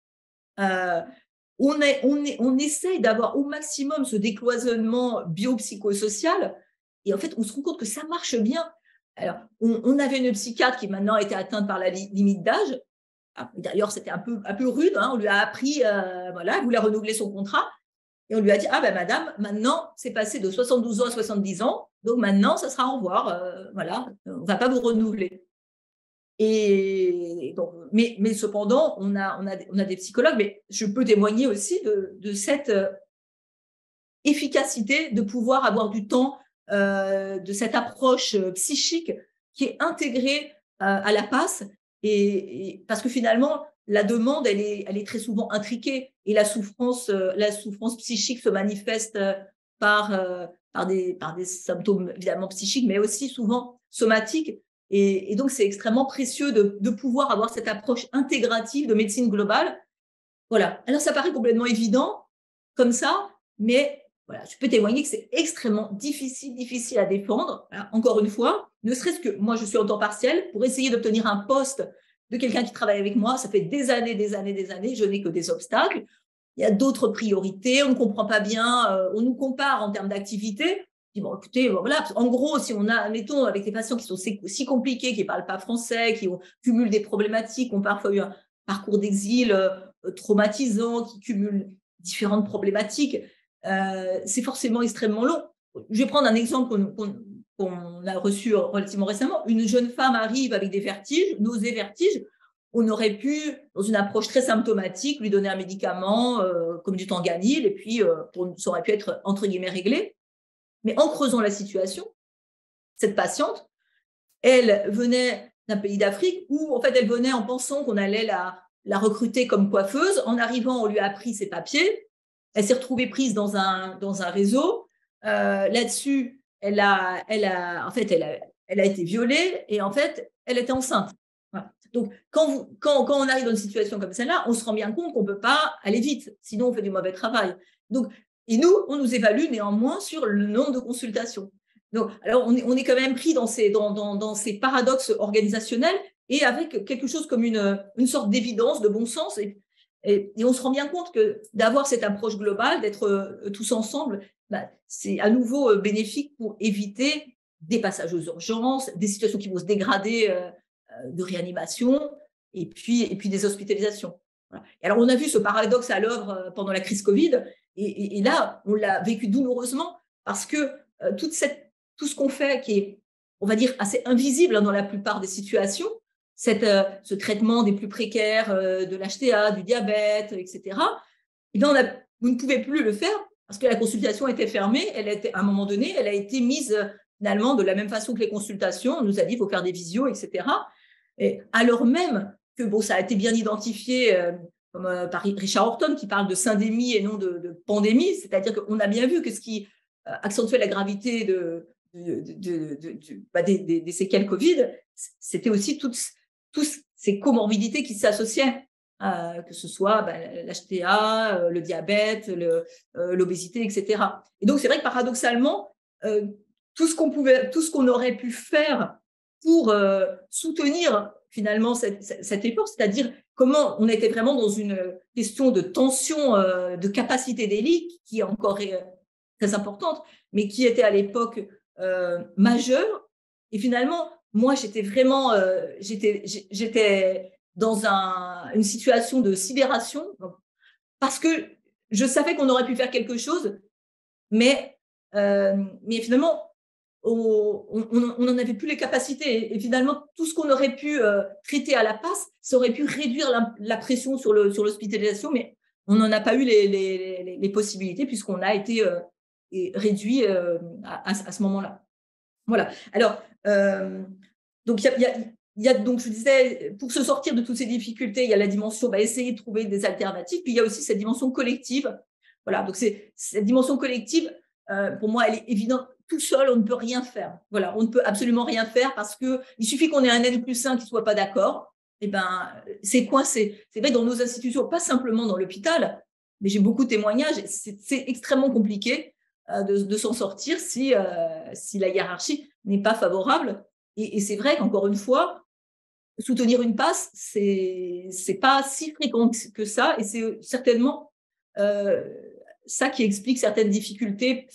On essaye d'avoir au maximum ce décloisonnement biopsychosocial, et en fait, on se rend compte que ça marche bien. Alors, on avait une psychiatre qui maintenant a été atteinte par la limite d'âge. D'ailleurs, c'était un peu rude. Hein, on lui a appris, voilà, elle voulait renouveler son contrat. Et on lui a dit, ah ben madame, maintenant, c'est passé de 72 ans à 70 ans. Donc maintenant, ça sera au revoir. Voilà, on ne va pas vous renouveler. Et donc, mais cependant, on a des psychologues, mais je peux témoigner aussi de cette efficacité de pouvoir avoir du temps, de cette approche psychique qui est intégrée à la passe, et parce que finalement, la demande, elle est très souvent intriquée, et la souffrance psychique se manifeste par des symptômes évidemment psychiques, mais aussi souvent somatiques. Et donc, c'est extrêmement précieux de pouvoir avoir cette approche intégrative de médecine globale. Voilà. Alors, ça paraît complètement évident comme ça, mais voilà, je peux témoigner que c'est extrêmement difficile à défendre. Alors, encore une fois, ne serait-ce que moi, je suis en temps partiel pour essayer d'obtenir un poste de quelqu'un qui travaille avec moi. Ça fait des années, je n'ai que des obstacles. Il y a d'autres priorités, on ne comprend pas bien, on nous compare en termes d'activité. Bon, écoutez, voilà, en gros, si on a, mettons, avec des patients qui sont si compliqués, qui ne parlent pas français, qui cumulent des problématiques, qui ont parfois eu un parcours d'exil traumatisant, qui cumulent différentes problématiques, c'est forcément extrêmement long. Je vais prendre un exemple qu'on a reçu relativement récemment. Une jeune femme arrive avec des vertiges, nausées, vertiges. On aurait pu, dans une approche très symptomatique, lui donner un médicament comme du Tanganil, et puis ça aurait pu être entre guillemets réglé. Mais en creusant la situation, cette patiente, elle venait d'un pays d'Afrique où, en fait, elle venait en pensant qu'on allait la recruter comme coiffeuse. En arrivant, on lui a pris ses papiers. Elle s'est retrouvée prise dans un réseau. Là-dessus, elle a été violée et en fait, elle était enceinte. Voilà. Donc, quand on arrive dans une situation comme celle-là, on se rend bien compte qu'on ne peut pas aller vite, sinon on fait du mauvais travail. Donc, et nous, on nous évalue néanmoins sur le nombre de consultations. Donc, alors, on est quand même pris dans ces paradoxes organisationnels et avec quelque chose comme une sorte d'évidence, de bon sens. Et on se rend bien compte que d'avoir cette approche globale, d'être tous ensemble, c'est à nouveau bénéfique pour éviter des passages aux urgences, des situations qui vont se dégrader de réanimation et puis des hospitalisations. Voilà. Et alors, on a vu ce paradoxe à l'œuvre pendant la crise Covid et là, on l'a vécu douloureusement parce que tout ce qu'on fait qui est, on va dire, assez invisible dans la plupart des situations, ce traitement des plus précaires, de l'HTA, du diabète, etc., et bien vous ne pouvez plus le faire parce que la consultation était fermée. À un moment donné, elle a été mise finalement de la même façon que les consultations. On nous a dit qu'il faut faire des visios, etc. Et alors même que ça a été bien identifié par Richard Horton qui parle de syndémie et non de pandémie, c'est-à-dire qu'on a bien vu que ce qui accentuait la gravité des séquelles Covid, c'était aussi toutes ces comorbidités qui s'associaient, que ce soit l'HTA, le diabète, l'obésité, etc. Et donc, c'est vrai que paradoxalement, tout ce qu'on aurait pu faire pour soutenir finalement cet effort, c'est-à-dire comment on était vraiment dans une question de tension de capacité des lits qui est encore très importante, mais qui était à l'époque majeure. Et finalement, moi, j'étais vraiment, j'étais dans une situation de sidération parce que je savais qu'on aurait pu faire quelque chose, mais finalement, on n'en avait plus les capacités. Et finalement, tout ce qu'on aurait pu traiter à la passe, ça aurait pu réduire la pression sur l'hospitalisation, mais on n'en a pas eu les possibilités puisqu'on a été réduit à ce moment-là. Voilà. Alors, donc, donc, je disais, pour se sortir de toutes ces difficultés, il y a la dimension, essayer de trouver des alternatives. Puis, il y a aussi cette dimension collective. Voilà. Donc, cette dimension collective, pour moi, elle est évidente. Tout seul, on ne peut rien faire. Voilà. On ne peut absolument rien faire parce qu'il suffit qu'on ait un N+1 qui ne soit pas d'accord. Eh ben, c'est coincé. C'est vrai, dans nos institutions, pas simplement dans l'hôpital, mais j'ai beaucoup de témoignages. C'est extrêmement compliqué de s'en sortir si la hiérarchie n'est pas favorable. Et c'est vrai qu'encore une fois, soutenir une passe, c'est pas si fréquent que ça, et c'est certainement ça qui explique certaines difficultés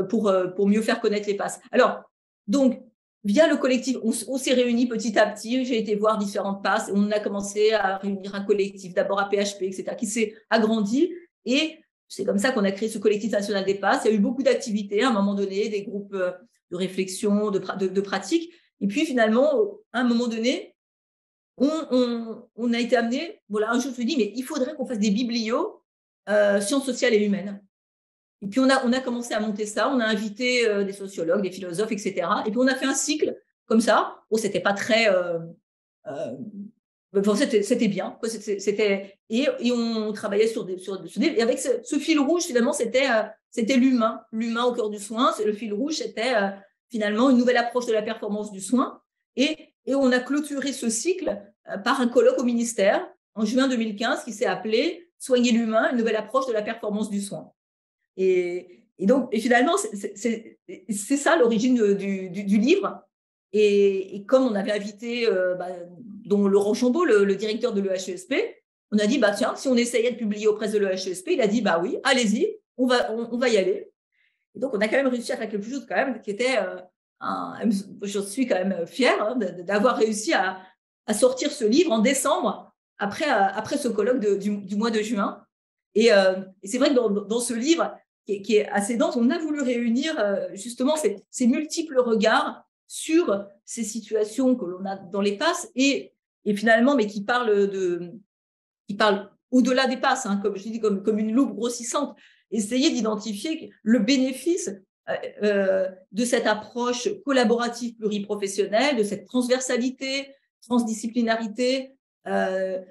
pour mieux faire connaître les passes. Alors, donc, via le collectif, on s'est réunis petit à petit, j'ai été voir différentes passes, et on a commencé à réunir un collectif, d'abord à PHP, etc., qui s'est agrandi, et c'est comme ça qu'on a créé ce collectif national des passes. Il y a eu beaucoup d'activités à un moment donné, des groupes de réflexion, de pratique. Et puis finalement, à un moment donné, on a été amené, voilà, un jour je me dis, mais il faudrait qu'on fasse des biblios sciences sociales et humaines. Et puis on a commencé à monter ça, on a invité des sociologues, des philosophes, etc. Et puis on a fait un cycle comme ça. Bon, c'était pas très... c'était bien. Et on travaillait sur des et avec ce fil rouge, finalement, c'était l'humain au cœur du soin. Le fil rouge, c'était finalement une nouvelle approche de la performance du soin. Et on a clôturé ce cycle par un colloque au ministère en juin 2015 qui s'est appelé « Soigner l'humain, une nouvelle approche de la performance du soin ». Et finalement, c'est ça l'origine du livre. Et comme on avait invité dont Laurent Chambaud, le directeur de l'EHESP, on a dit, tiens, si on essayait de publier auprès de l'EHESP, il a dit, oui, allez-y, on va y aller. Et donc, on a quand même réussi à faire quelque chose quand même qui était, je suis quand même fière d'avoir réussi à sortir ce livre en décembre, après ce colloque du mois de juin. Et c'est vrai que dans ce livre, qui est assez dense, on a voulu réunir justement ces multiples regards sur ces situations que l'on a dans les passes et finalement, mais qui parlent au-delà des passes, comme je dis, comme une loupe grossissante, essayer d'identifier le bénéfice de cette approche collaborative pluriprofessionnelle, de cette transversalité, transdisciplinarité de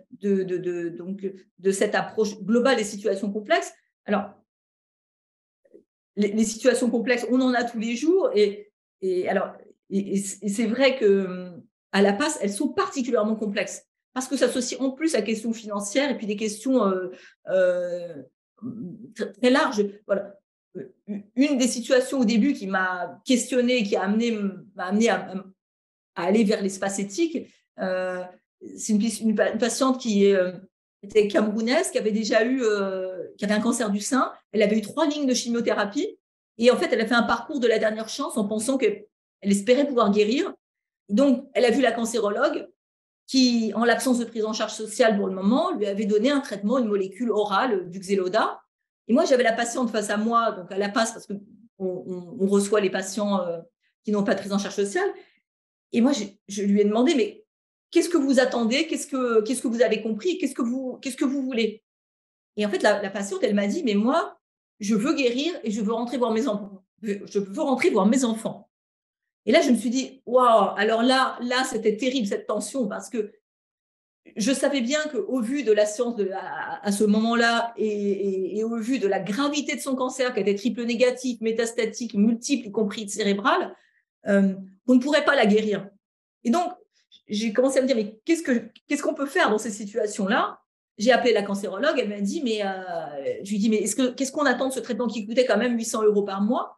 cette approche globale des situations complexes. Alors, les situations complexes, on en a tous les jours, et c'est vrai que à la PAS, elles sont particulièrement complexes parce que ça s'associe en plus à des questions financières et puis des questions très larges. Voilà. Une des situations au début qui m'a questionnée, qui m'a amené à aller vers l'espace éthique, c'est une patiente qui était camerounaise, qui avait déjà eu qui avait un cancer du sein. Elle avait eu 3 lignes de chimiothérapie et en fait, elle a fait un parcours de la dernière chance en pensant qu'elle espérait pouvoir guérir. Donc, elle a vu la cancérologue qui, en l'absence de prise en charge sociale pour le moment, lui avait donné un traitement, une molécule orale du Xeloda. Et moi, j'avais la patiente face à moi, donc à la PAS, parce qu'on reçoit les patients qui n'ont pas de prise en charge sociale. Et moi, je lui ai demandé, mais qu'est-ce que vous attendez? Qu'est-ce que vous avez compris? Qu'est-ce que vous voulez? Et en fait, la patiente, elle m'a dit, mais moi, je veux guérir et je veux rentrer voir mes enfants. Je veux rentrer voir mes enfants. Et là, je me suis dit, waouh, alors là, c'était terrible, cette tension, parce que je savais bien qu'au vu de la science à ce moment-là et au vu de la gravité de son cancer, qui était triple négatif, métastatique, multiple, y compris cérébral, on ne pourrait pas la guérir. Et donc, j'ai commencé à me dire, mais qu'est-ce qu'on peut faire dans ces situations-là? J'ai appelé la cancérologue, elle m'a dit, mais je lui ai dit, mais qu'est-ce qu'on attend de ce traitement qui coûtait quand même 800 € par mois?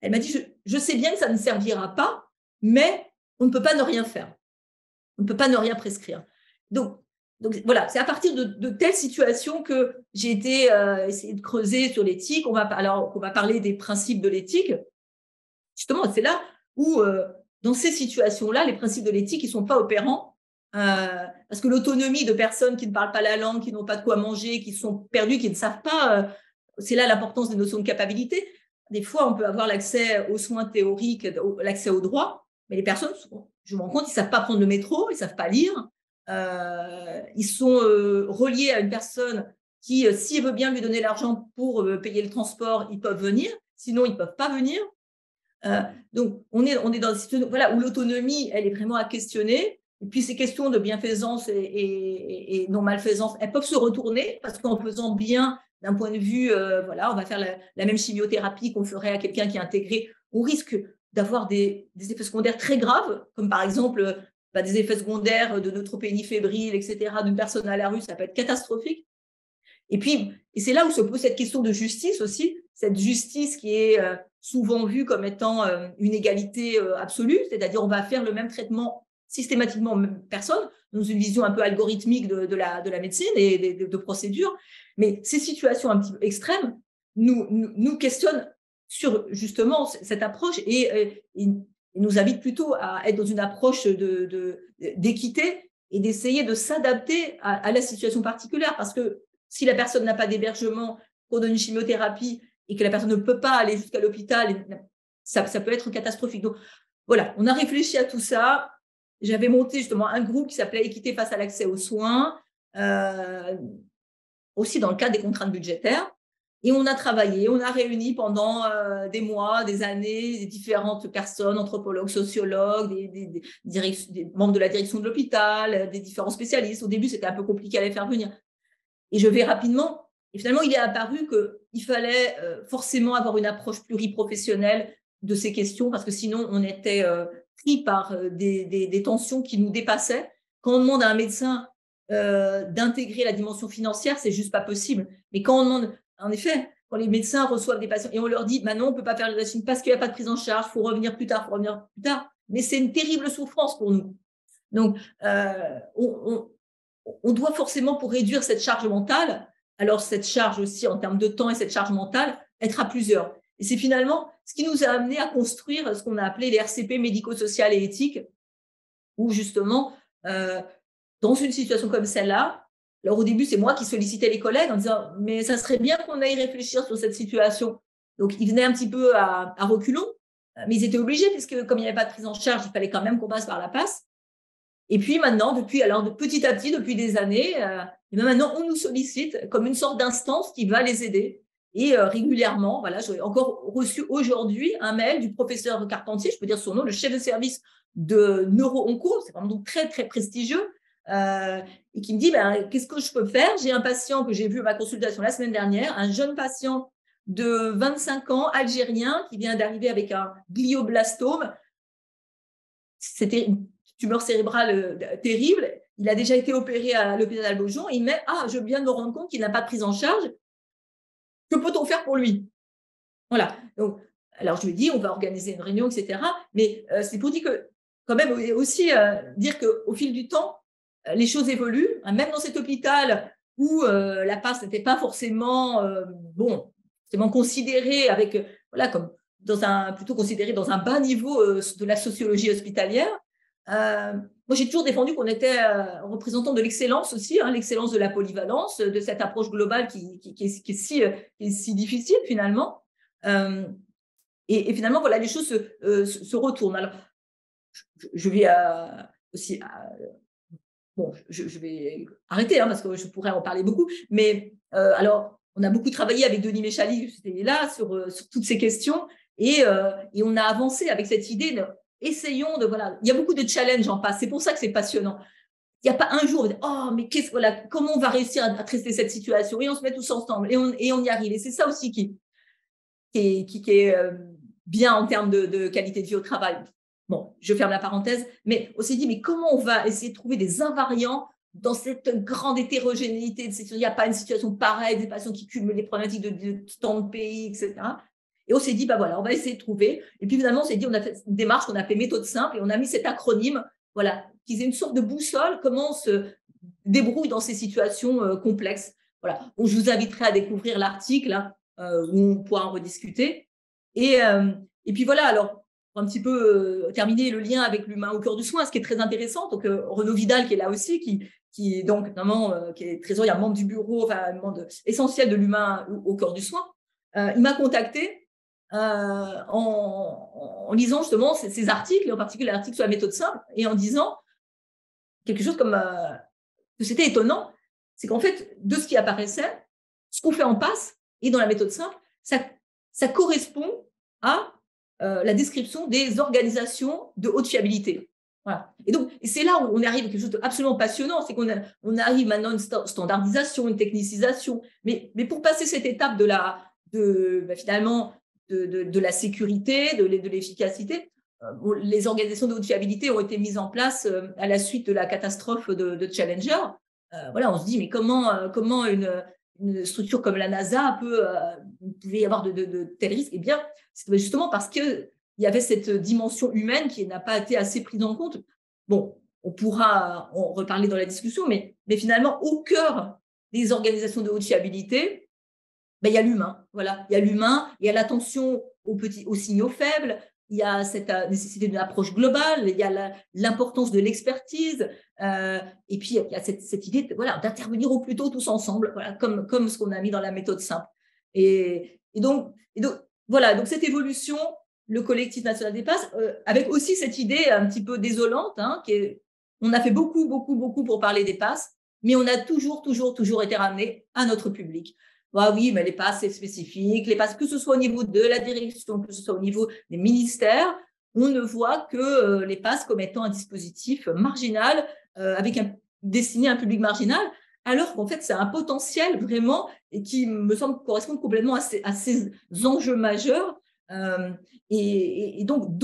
Elle m'a dit, je sais bien que ça ne servira pas, mais on ne peut pas ne rien faire. On ne peut pas ne rien prescrire. Donc voilà, c'est à partir de telles situations que j'ai été essayer de creuser sur l'éthique. On va parler des principes de l'éthique. Justement, c'est là où, dans ces situations-là, les principes de l'éthique, ils ne sont pas opérants. Parce que l'autonomie de personnes qui ne parlent pas la langue, qui n'ont pas de quoi manger, qui sont perdues, qui ne savent pas, c'est là l'importance des notions de capacité. Des fois, on peut avoir l'accès aux soins théoriques, l'accès aux droits, mais les personnes, je me rends compte, ils ne savent pas prendre le métro, ils ne savent pas lire. Ils sont reliés à une personne qui, s'il veut bien lui donner l'argent pour payer le transport, ils peuvent venir. Sinon, ils ne peuvent pas venir. Donc, on est dans une situation où l'autonomie, elle est vraiment à questionner. Et puis, ces questions de bienfaisance et non-malfaisance, elles peuvent se retourner parce qu'en faisant bien d'un point de vue, on va faire la même chimiothérapie qu'on ferait à quelqu'un qui est intégré, on risque d'avoir des effets secondaires très graves, comme par exemple des effets secondaires de neutropénie fébrile, etc., d'une personne à la rue, ça peut être catastrophique. Et c'est là où se pose cette question de justice aussi, cette justice qui est souvent vue comme étant une égalité absolue, c'est-à-dire on va faire le même traitement systématiquement aux mêmes personnes, dans une vision un peu algorithmique de la médecine et de procédures. Mais ces situations un petit peu extrêmes nous questionnent sur justement cette approche et nous invitent plutôt à être dans une approche d'équité et d'essayer de s'adapter à la situation particulière. Parce que si la personne n'a pas d'hébergement pour donner une chimiothérapie et que la personne ne peut pas aller jusqu'à l'hôpital, ça peut être catastrophique. Donc, voilà, on a réfléchi à tout ça. J'avais monté justement un groupe qui s'appelait Équité face à l'accès aux soins, aussi dans le cadre des contraintes budgétaires. Et on a travaillé, on a réuni pendant des mois, des années, des différentes personnes, anthropologues, sociologues, des membres de la direction de l'hôpital, des différents spécialistes. Au début, c'était un peu compliqué à les faire venir. Et je vais rapidement. Et finalement, il est apparu qu'il fallait forcément avoir une approche pluriprofessionnelle de ces questions parce que sinon, on était pris par des tensions qui nous dépassaient. Quand on demande à un médecin d'intégrer la dimension financière, c'est juste pas possible. Mais quand on demande, en effet, quand les médecins reçoivent des patients et on leur dit, non, on peut pas faire le vaccin parce qu'il n'y a pas de prise en charge, il faut revenir plus tard, Mais c'est une terrible souffrance pour nous. Donc, on doit forcément, pour réduire cette charge mentale, alors cette charge aussi en termes de temps et cette charge mentale, être à plusieurs. Et c'est finalement ce qui nous a amené à construire ce qu'on a appelé les RCP médico-sociales et éthiques, où justement, dans une situation comme celle-là, alors au début, c'est moi qui sollicitais les collègues en disant « mais ça serait bien qu'on aille réfléchir sur cette situation ». Donc, ils venaient un petit peu à reculons, mais ils étaient obligés, puisque comme il n'y avait pas de prise en charge, il fallait quand même qu'on passe par la PAS. Et puis maintenant, petit à petit, depuis des années, et maintenant, on nous sollicite comme une sorte d'instance qui va les aider. Et régulièrement, voilà, j'ai encore reçu aujourd'hui un mail du professeur Carpentier, je peux dire son nom, le chef de service de neuro-onco, c'est vraiment donc très, très prestigieux, et qui me dit qu'est-ce que je peux faire? J'ai un patient que j'ai vu à ma consultation la semaine dernière, un jeune patient de 25 ans, algérien, qui vient d'arriver avec un glioblastome. C'était une tumeur cérébrale terrible. Il a déjà été opéré à l'hôpital Beaujon. Il me dit, je viens de me rendre compte qu'il n'a pas de prise en charge. Que peut-on faire pour lui? Voilà. Donc, alors, je lui ai dit, on va organiser une réunion, etc. Mais c'est pour dire que, quand même, aussi dire qu'au fil du temps, les choses évoluent. Même dans cet hôpital où la passe n'était pas forcément, forcément considérée avec, voilà, comme plutôt considérée dans un bas niveau de la sociologie hospitalière. Moi, j'ai toujours défendu qu'on était représentant de l'excellence aussi, l'excellence de la polyvalence, de cette approche globale qui est si difficile finalement. Et finalement, voilà, les choses se retournent. Alors, je vais aussi… je vais arrêter parce que je pourrais en parler beaucoup. Mais alors, on a beaucoup travaillé avec Denis Méchali, c'était là, sur toutes ces questions. Et on a avancé avec cette idée essayons de… Voilà, il y a beaucoup de challenges en passe. C'est pour ça que c'est passionnant. Il n'y a pas un jour, mais comment on va réussir à traiter cette situation? Et on se met tous ensemble et on y arrive. Et c'est ça aussi qui est bien en termes de qualité de vie au travail. Bon, je ferme la parenthèse, mais on s'est dit, mais comment on va essayer de trouver des invariants dans cette grande hétérogénéité? Il n'y a pas une situation pareille, des patients qui cumulent les problématiques de tant de pays, etc. Et on s'est dit, voilà, on va essayer de trouver. Et puis finalement, on s'est dit, on a fait une démarche qu'on a appelée méthode simple et on a mis cet acronyme, voilà, qui est une sorte de boussole, comment on se débrouille dans ces situations complexes. Voilà. Donc, je vous inviterai à découvrir l'article où on pourra en rediscuter. Et puis voilà, alors, pour un petit peu terminer le lien avec l'humain au cœur du soin, ce qui est très intéressant, donc Renaud Vidal qui est là aussi, qui est donc notamment qui est trésorier, un membre du bureau, un membre essentiel de l'humain au cœur du soin, il m'a contacté en lisant justement ces articles, et en particulier l'article sur la méthode simple, et en disant quelque chose comme que c'était étonnant, c'est qu'en fait, de ce qui apparaissait, ce qu'on fait en passe et dans la méthode simple, ça correspond à la description des organisations de haute fiabilité. Voilà. Et donc, c'est là où on arrive à quelque chose d'absolument passionnant, c'est qu'on arrive maintenant à une standardisation, une technicisation. Mais pour passer cette étape finalement de la sécurité, de l'efficacité, les organisations de haute fiabilité ont été mises en place à la suite de la catastrophe de Challenger. Voilà, on se dit, mais comment une structure comme la NASA pouvait y avoir de tels risques? Eh bien, c'est justement parce qu'il y avait cette dimension humaine qui n'a pas été assez prise en compte. Bon, on pourra en reparler dans la discussion, mais finalement, au cœur des organisations de haute fiabilité, il y a l'humain. Voilà, il y a l'humain, il y a l'attention aux signaux faibles, il y a cette nécessité d'une approche globale, il y a l'importance de l'expertise, et puis il y a cette idée d'intervenir au plus tôt tous ensemble, voilà, comme ce qu'on a mis dans la méthode simple. Et donc, voilà, donc cette évolution, le collectif national des passes, avec aussi cette idée un petit peu désolante, on a fait beaucoup pour parler des passes, mais on a toujours été ramené à notre public. Oui, mais les passes, c'est spécifique. Les passes, que ce soit au niveau de la direction, que ce soit au niveau des ministères, on ne voit que les passes comme étant un dispositif marginal, destiné à un public marginal, alors qu'en fait, c'est un potentiel vraiment et qui me semble correspondre complètement à ces enjeux majeurs. Et donc,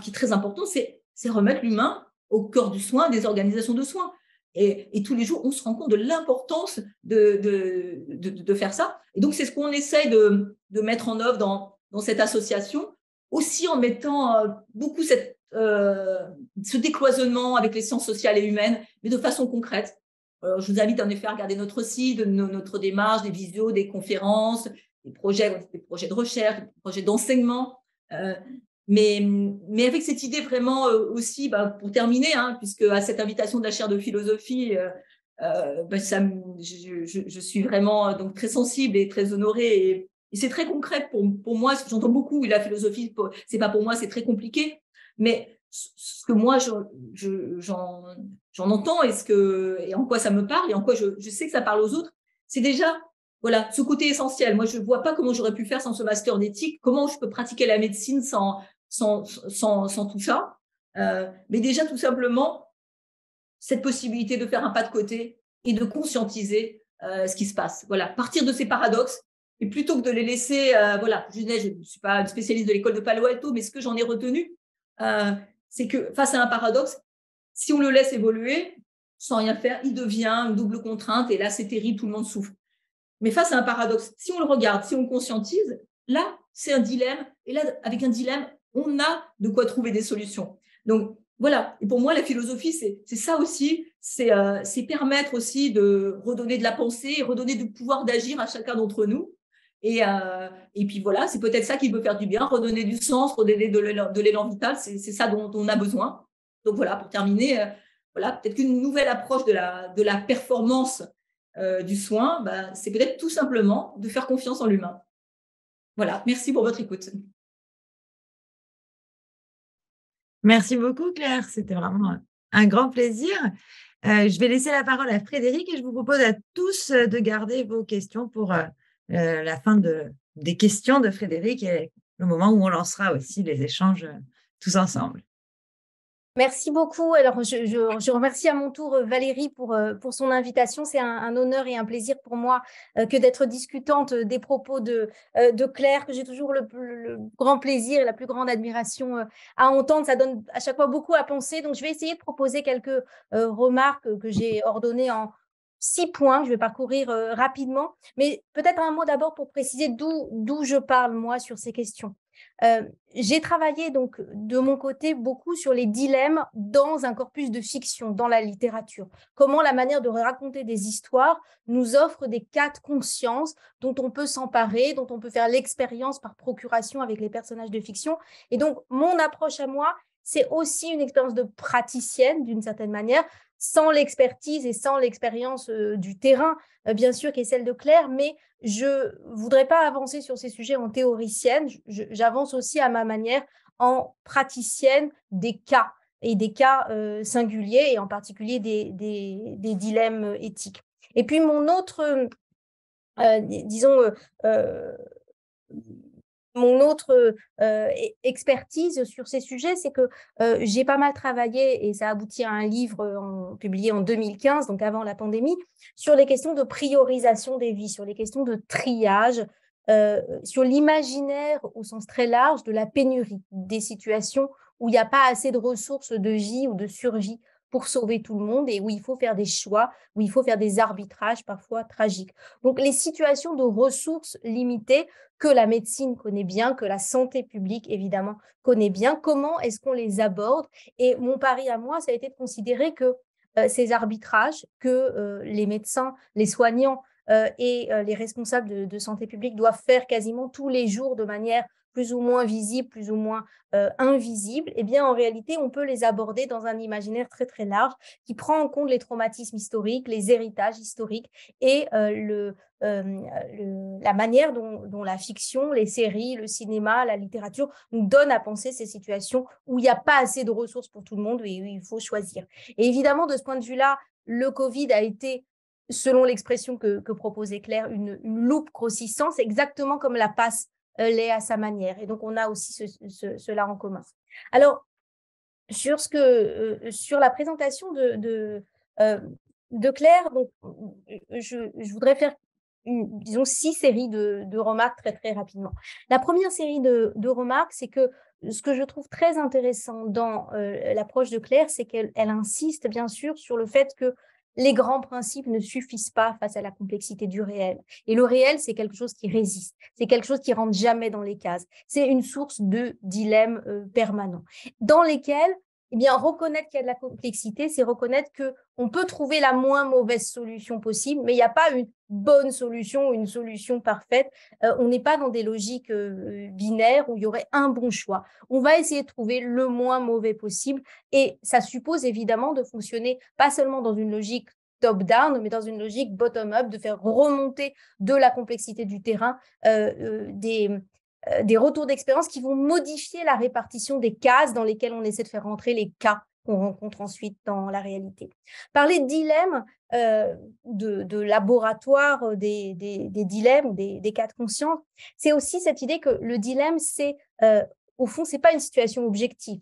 qui est très important, c'est remettre l'humain au cœur du soin, des organisations de soins. Et tous les jours, on se rend compte de l'importance de faire ça. Et donc, c'est ce qu'on essaye de mettre en œuvre dans cette association, aussi en mettant beaucoup ce décloisonnement avec les sciences sociales et humaines, mais de façon concrète. Je vous invite en effet à regarder notre site, notre démarche, des visios, des conférences, des projets de recherche, des projets d'enseignement. Mais avec cette idée vraiment aussi, pour terminer, puisque à cette invitation de la chaire de philosophie, je suis vraiment donc très sensible et très honorée. Et c'est très concret pour moi. J'entends beaucoup la philosophie, c'est pas pour moi, c'est très compliqué. Mais ce que moi j'en entends et en quoi ça me parle et en quoi je sais que ça parle aux autres, c'est déjà voilà, ce côté essentiel. Moi, je ne vois pas comment j'aurais pu faire sans ce master d'éthique, comment je peux pratiquer la médecine sans tout ça. Mais déjà, tout simplement, cette possibilité de faire un pas de côté et de conscientiser ce qui se passe. Voilà, partir de ces paradoxes et plutôt que de les laisser, voilà, je ne suis pas une spécialiste de l'école de Palo Alto, mais ce que j'en ai retenu, c'est que face à un paradoxe, si on le laisse évoluer sans rien faire, il devient une double contrainte et là, c'est terrible, tout le monde souffre. Mais face à un paradoxe, si on le regarde, si on conscientise, là, c'est un dilemme. Et là, avec un dilemme, on a de quoi trouver des solutions. Donc, voilà. Et pour moi, la philosophie, c'est ça aussi. C'est permettre aussi de redonner de la pensée, redonner du pouvoir d'agir à chacun d'entre nous. Et puis voilà, c'est peut-être ça qui peut faire du bien, redonner du sens, redonner de l'élan vital. C'est ça dont on a besoin. Donc voilà, pour terminer, voilà, peut-être qu'une nouvelle approche de la performance du soin, c'est peut-être tout simplement de faire confiance en l'humain. Voilà, merci pour votre écoute. Merci beaucoup, Claire. C'était vraiment un grand plaisir. Je vais laisser la parole à Frédéric et je vous propose à tous de garder vos questions pour la fin des questions de Frédéric et le moment où on lancera aussi les échanges tous ensemble. Merci beaucoup. Alors, je remercie à mon tour Valérie pour son invitation. C'est un honneur et un plaisir pour moi que d'être discutante des propos de Claire, que j'ai toujours le grand plaisir et la plus grande admiration à entendre. Ça donne à chaque fois beaucoup à penser. Donc, je vais essayer de proposer quelques remarques que j'ai ordonnées en 6 points. Je vais parcourir rapidement. Mais peut-être un mot d'abord pour préciser d'où je parle, moi, sur ces questions. J'ai travaillé donc de mon côté beaucoup sur les dilemmes dans un corpus de fiction, dans la littérature. Comment la manière de raconter des histoires nous offre des cas de conscience dont on peut s'emparer, dont on peut faire l'expérience par procuration avec les personnages de fiction. Et donc, mon approche à moi, c'est aussi une expérience de praticienne d'une certaine manière, sans l'expertise et sans l'expérience du terrain, bien sûr, qui est celle de Claire, mais je ne voudrais pas avancer sur ces sujets en théoricienne, j'avance aussi à ma manière en praticienne des cas et des cas singuliers et en particulier des dilemmes éthiques. Et puis mon autre, mon autre expertise sur ces sujets, c'est que j'ai pas mal travaillé, et ça aboutit à un livre publié en 2015, donc avant la pandémie, sur les questions de priorisation des vies, sur les questions de triage, sur l'imaginaire au sens très large de la pénurie, des situations où il n'y a pas assez de ressources de vie ou de survie pour sauver tout le monde et où il faut faire des choix, où il faut faire des arbitrages parfois tragiques. Donc les situations de ressources limitées que la médecine connaît bien, que la santé publique, évidemment, connaît bien. Comment est-ce qu'on les aborde? Et mon pari à moi, ça a été de considérer que ces arbitrages que les médecins, les soignants et les responsables de santé publique doivent faire quasiment tous les jours de manière plus ou moins visible, plus ou moins invisible, eh bien, en réalité, on peut les aborder dans un imaginaire très, très large qui prend en compte les traumatismes historiques, les héritages historiques et la manière dont la fiction, les séries, le cinéma, la littérature nous donnent à penser ces situations où il n'y a pas assez de ressources pour tout le monde et où il faut choisir. Et évidemment, de ce point de vue-là, le Covid a été, selon l'expression que proposait Claire, une loupe grossissante, c'est exactement comme la passe l'est à sa manière. Et donc, on a aussi cela en commun. Alors, sur la présentation de Claire, donc, je voudrais faire, disons, 6 séries de remarques très, très rapidement. La première série de remarques, c'est que ce que je trouve très intéressant dans l'approche de Claire, c'est qu'elle insiste, bien sûr, sur le fait que les grands principes ne suffisent pas face à la complexité du réel. Et le réel, c'est quelque chose qui résiste, c'est quelque chose qui ne rentre jamais dans les cases. C'est une source de dilemmes permanents, dans lesquels, eh bien, reconnaître qu'il y a de la complexité, c'est reconnaître qu'on peut trouver la moins mauvaise solution possible, mais il n'y a pas une bonne solution ou une solution parfaite. On n'est pas dans des logiques binaires où il y aurait un bon choix. On va essayer de trouver le moins mauvais possible et ça suppose évidemment de fonctionner pas seulement dans une logique top-down, mais dans une logique bottom-up, de faire remonter de la complexité du terrain des retours d'expérience qui vont modifier la répartition des cases dans lesquelles on essaie de faire rentrer les cas qu'on rencontre ensuite dans la réalité. Parler de dilemme, de laboratoire des dilemmes, des cas de conscience, c'est aussi cette idée que le dilemme, c'est, au fond, c'est pas une situation objective.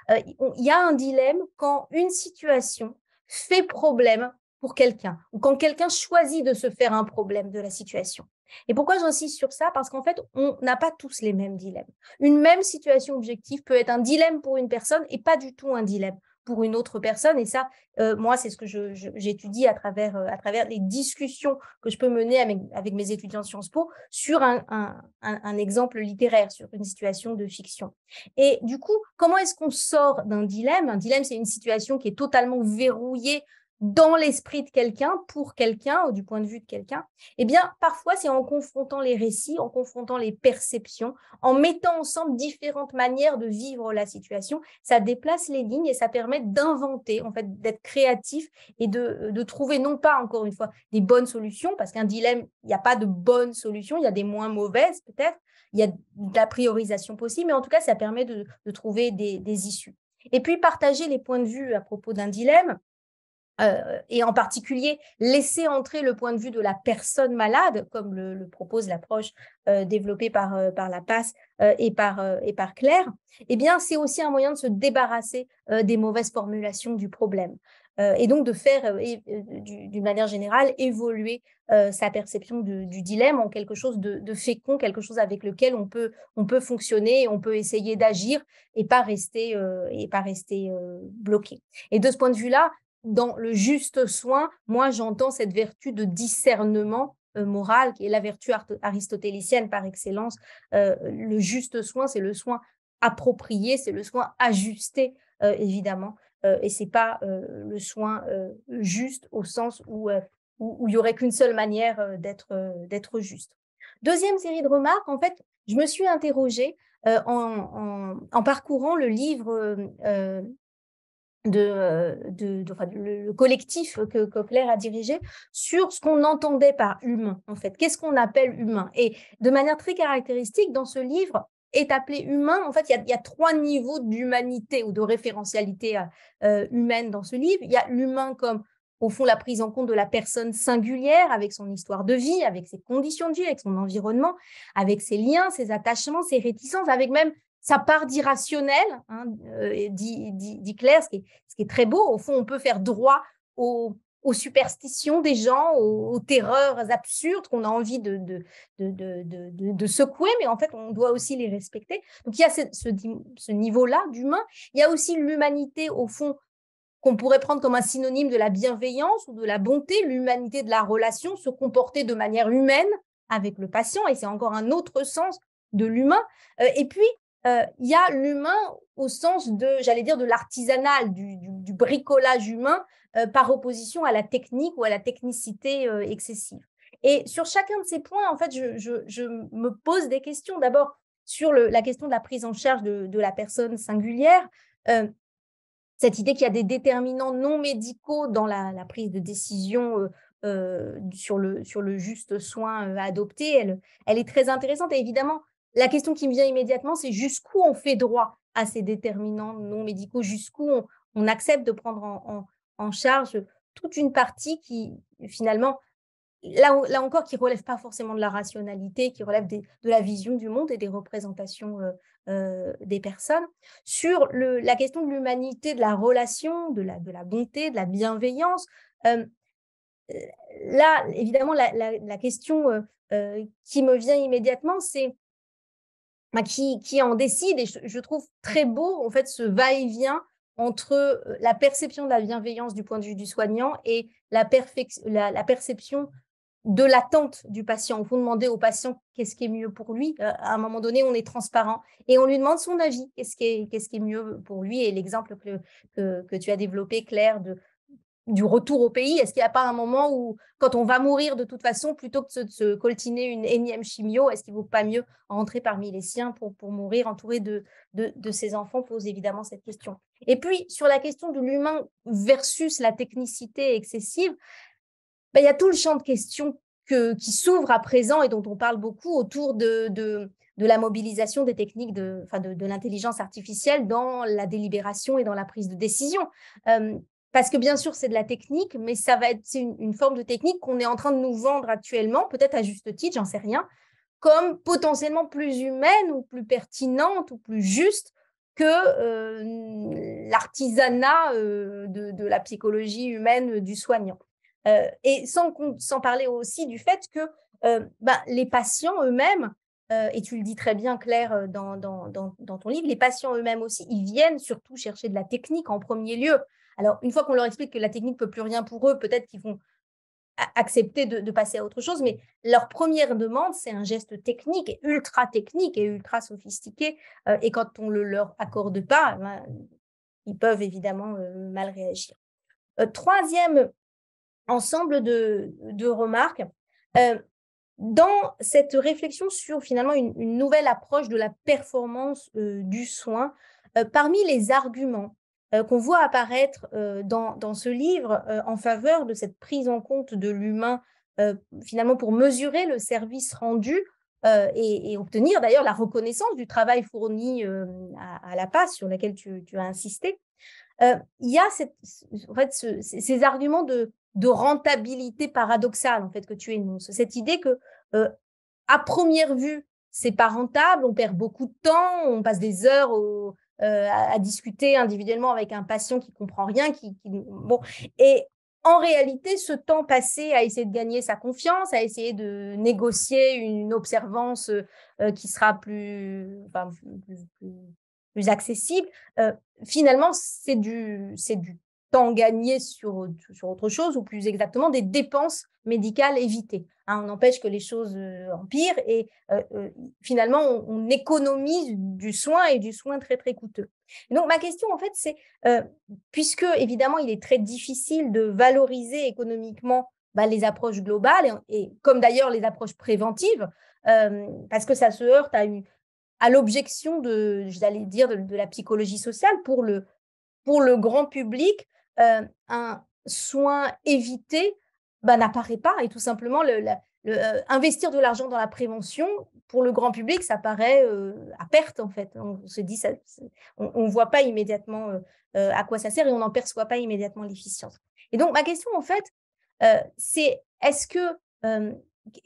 Il y a un dilemme quand une situation fait problème pour quelqu'un ou quand quelqu'un choisit de se faire un problème de la situation. Et pourquoi j'insiste sur ça? Parce qu'en fait, on n'a pas tous les mêmes dilemmes. Une même situation objective peut être un dilemme pour une personne et pas du tout un dilemme pour une autre personne. Et ça, moi, c'est ce que j'étudie à travers les discussions que je peux mener avec mes étudiants de Sciences Po sur un exemple littéraire, sur une situation de fiction. Et du coup, comment est-ce qu'on sort d'un dilemme? Un dilemme, c'est une situation qui est totalement verrouillée dans l'esprit de quelqu'un, pour quelqu'un, ou du point de vue de quelqu'un. Eh bien, parfois, c'est en confrontant les récits, en confrontant les perceptions, en mettant ensemble différentes manières de vivre la situation. Ça déplace les lignes et ça permet d'inventer, en fait, d'être créatif et de trouver, non pas, encore une fois, des bonnes solutions, parce qu'un dilemme, il n'y a pas de bonnes solutions, il y a des moins mauvaises, peut-être, il y a de la priorisation possible, mais en tout cas, ça permet de trouver des issues. Et puis, partager les points de vue à propos d'un dilemme, et en particulier laisser entrer le point de vue de la personne malade, comme le propose l'approche développée par Lapace et par Claire, eh bien, c'est aussi un moyen de se débarrasser des mauvaises formulations du problème et donc de faire, d'une manière générale, évoluer sa perception du dilemme en quelque chose de fécond, quelque chose avec lequel on peut fonctionner, on peut essayer d'agir et pas rester bloqué. Et de ce point de vue-là, dans le juste soin, moi, j'entends cette vertu de discernement moral, qui est la vertu aristotélicienne par excellence. Le juste soin, c'est le soin approprié, c'est le soin ajusté, évidemment, et ce n'est pas le soin juste au sens où il n'y aurait qu'une seule manière d'être juste. Deuxième série de remarques, en fait, je me suis interrogée en parcourant le livre le collectif que Claire a dirigé sur ce qu'on entendait par humain, en fait. Qu'est-ce qu'on appelle humain? Et de manière très caractéristique, dans ce livre, est appelé humain, en fait, il y a 3 niveaux d'humanité ou de référentialité humaine dans ce livre. Il y a l'humain comme, au fond, la prise en compte de la personne singulière avec son histoire de vie, avec ses conditions de vie, avec son environnement, avec ses liens, ses attachements, ses réticences, avec même sa part d'irrationnel, hein, dit Claire, ce qui est très beau. Au fond, on peut faire droit aux superstitions des gens, aux terreurs absurdes qu'on a envie de secouer, mais en fait, on doit aussi les respecter. Donc, il y a ce niveau-là d'humain. Il y a aussi l'humanité, au fond, qu'on pourrait prendre comme un synonyme de la bienveillance ou de la bonté, l'humanité de la relation, se comporter de manière humaine avec le patient, et c'est encore un autre sens de l'humain. Et puis, il y a l'humain au sens j'allais dire, de l'artisanal, du bricolage humain par opposition à la technique ou à la technicité excessive. Et sur chacun de ces points, en fait, je me pose des questions. D'abord, sur la question de la prise en charge de la personne singulière, cette idée qu'il y a des déterminants non médicaux dans la prise de décision sur le juste soin adopté, elle est très intéressante. Et évidemment, la question qui me vient immédiatement, c'est jusqu'où on fait droit à ces déterminants non médicaux, jusqu'où on accepte de prendre en charge toute une partie qui, finalement, là encore, qui ne relève pas forcément de la rationalité, qui relève de la vision du monde et des représentations des personnes. Sur la question de l'humanité, de la relation, de la bonté, de la bienveillance, là, évidemment, la question qui me vient immédiatement, c'est qui en décide, et je trouve très beau, en fait, ce va-et-vient entre la perception de la bienveillance du point de vue du soignant et la perception de l'attente du patient. Il faut demander au patient qu'est-ce qui est mieux pour lui. À un moment donné, on est transparent et on lui demande son avis, qu'est-ce qui est mieux pour lui. Et l'exemple que tu as développé, Claire, du retour au pays, est-ce qu'il n'y a pas un moment où, quand on va mourir de toute façon, plutôt que de se coltiner une énième chimio, est-ce qu'il ne vaut pas mieux rentrer parmi les siens pour mourir entouré de ses enfants? Pose évidemment cette question. Et puis, sur la question de l'humain versus la technicité excessive, il y a tout le champ de questions qui s'ouvre à présent et dont on parle beaucoup autour de de la mobilisation des techniques de l'intelligence artificielle dans la délibération et dans la prise de décision. Parce que bien sûr, c'est de la technique, mais ça va être une forme de technique qu'on est en train de nous vendre actuellement, peut-être à juste titre, j'en sais rien, comme potentiellement plus humaine ou plus pertinente ou plus juste que l'artisanat de la psychologie humaine du soignant. Et sans parler aussi du fait que les patients eux-mêmes, et tu le dis très bien, Claire, dans ton livre, les patients eux-mêmes aussi, ils viennent surtout chercher de la technique en premier lieu. Alors, une fois qu'on leur explique que la technique ne peut plus rien pour eux, peut-être qu'ils vont accepter de passer à autre chose, mais leur première demande, c'est un geste technique, technique et ultra sophistiqué. Et quand on ne le leur accorde pas, ils peuvent évidemment mal réagir. Troisième ensemble de remarques, dans cette réflexion sur finalement une nouvelle approche de la performance du soin, parmi les arguments qu'on voit apparaître dans ce livre en faveur de cette prise en compte de l'humain, finalement pour mesurer le service rendu et obtenir d'ailleurs la reconnaissance du travail fourni à la PAS sur laquelle tu as insisté, il y a ces arguments de rentabilité paradoxale en fait, que tu énonces. Cette idée que, à première vue, c'est pas rentable, on perd beaucoup de temps, on passe des heures à discuter individuellement avec un patient qui comprend rien, bon. Et en réalité, ce temps passé à essayer de gagner sa confiance, à essayer de négocier une observance qui sera plus accessible, finalement, c'est du temps gagné sur autre chose, ou plus exactement des dépenses médicales évitées. On empêche que les choses empirent et finalement, on économise du soin et du soin très, très coûteux. Et donc, ma question, en fait, c'est, puisque évidemment, il est très difficile de valoriser économiquement les approches globales, et comme d'ailleurs les approches préventives, parce que ça se heurte à l'objection j'allais dire, de la psychologie sociale. Pour le grand public, un soin évité n'apparaît pas, et tout simplement investir de l'argent dans la prévention, pour le grand public, ça paraît à perte en fait. On se dit, on ne voit pas immédiatement à quoi ça sert et on n'en perçoit pas immédiatement l'efficience. Et donc ma question en fait, c'est est-ce que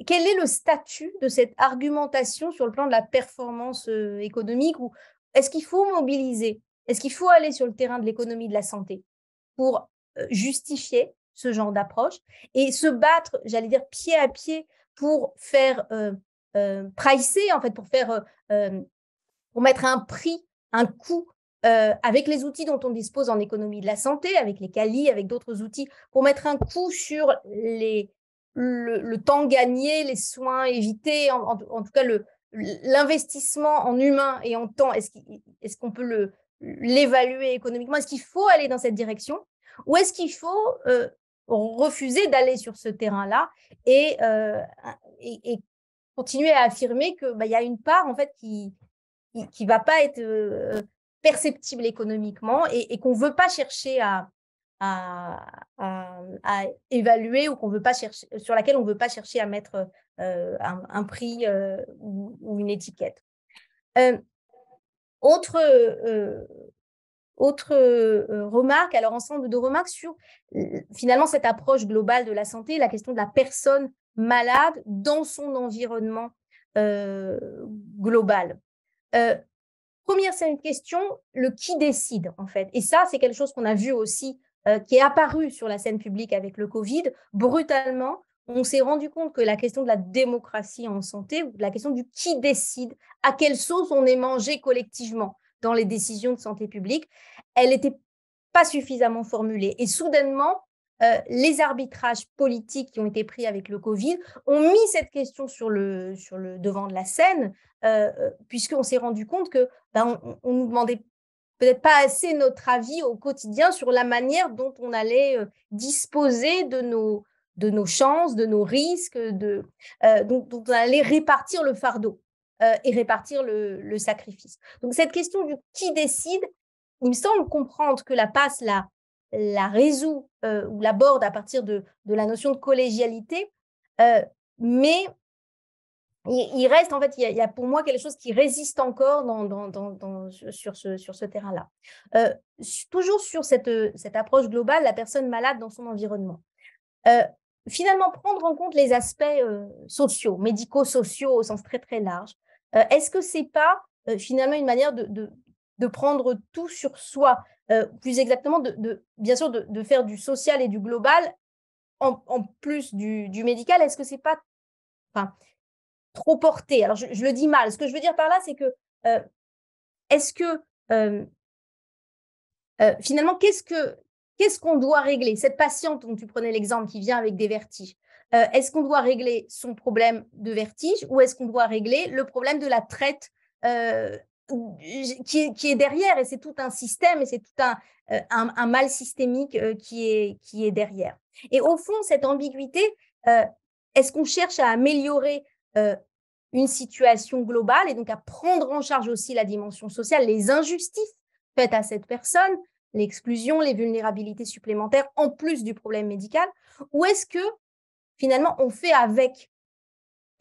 quel est le statut de cette argumentation sur le plan de la performance économique, ou est-ce qu'il faut mobiliser, est-ce qu'il faut aller sur le terrain de l'économie de la santé pour justifier ce genre d'approche et se battre, j'allais dire, pied à pied pour faire pricer, en fait, pour mettre un prix, un coût avec les outils dont on dispose en économie de la santé, avec les CALI, avec d'autres outils, pour mettre un coût sur le temps gagné, les soins évités, en tout cas l'investissement en humain et en temps. Est-ce qu'on peut l'évaluer économiquement? Est-ce qu'il faut aller dans cette direction, ou est-ce qu'il faut refuser d'aller sur ce terrain-là et continuer à affirmer que y a une part en fait qui va pas être perceptible économiquement et qu'on veut pas chercher à évaluer, ou sur laquelle on veut pas chercher à mettre un prix ou une étiquette. Autre remarque, alors ensemble de remarques sur finalement cette approche globale de la santé, la question de la personne malade dans son environnement global. Première, c'est une question, le qui décide en fait. Et ça, c'est quelque chose qu'on a vu aussi, qui est apparu sur la scène publique avec le Covid. Brutalement, on s'est rendu compte que la question de la démocratie en santé, ou la question du qui décide, à quelle sauce on est mangé collectivement dans les décisions de santé publique, elle n'était pas suffisamment formulée. Et soudainement, les arbitrages politiques qui ont été pris avec le Covid ont mis cette question sur le devant de la scène, puisqu'on s'est rendu compte que on nous demandait peut-être pas assez notre avis au quotidien sur la manière dont on allait disposer de nos chances, de nos risques, dont on allait répartir le fardeau et répartir le sacrifice. Donc cette question du qui décide, il me semble comprendre que la PAS la résout ou l'aborde à partir de la notion de collégialité, mais il reste, en fait, il y a pour moi quelque chose qui résiste encore sur ce terrain-là. Toujours sur cette approche globale, la personne malade dans son environnement. Finalement, prendre en compte les aspects sociaux, médico-sociaux au sens très, très large. Est-ce que c'est pas finalement une manière de prendre tout sur soi, plus exactement, bien sûr, de faire du social et du global en plus du médical? Est-ce que c'est pas trop porté? Alors, je le dis mal. Ce que je veux dire par là, c'est que est-ce que finalement, qu'est-ce qu'on doit régler? Cette patiente dont tu prenais l'exemple qui vient avec des vertiges, est-ce qu'on doit régler son problème de vertige ou est-ce qu'on doit régler le problème de la traite qui est derrière? Et c'est tout un système et c'est tout un mal systémique qui est derrière. Et au fond, cette ambiguïté, est-ce qu'on cherche à améliorer une situation globale et donc à prendre en charge aussi la dimension sociale, les injustices faites à cette personne, l'exclusion, les vulnérabilités supplémentaires en plus du problème médical, ou est-ce que finalement on fait avec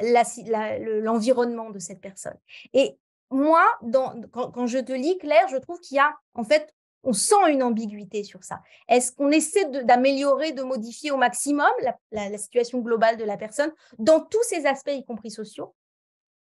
l'environnement de cette personne? Et moi, quand je te lis, Claire, je trouve qu'il y a, en fait, on sent une ambiguïté sur ça. Est-ce qu'on essaie d'améliorer, de modifier au maximum la situation globale de la personne dans tous ses aspects, y compris sociaux,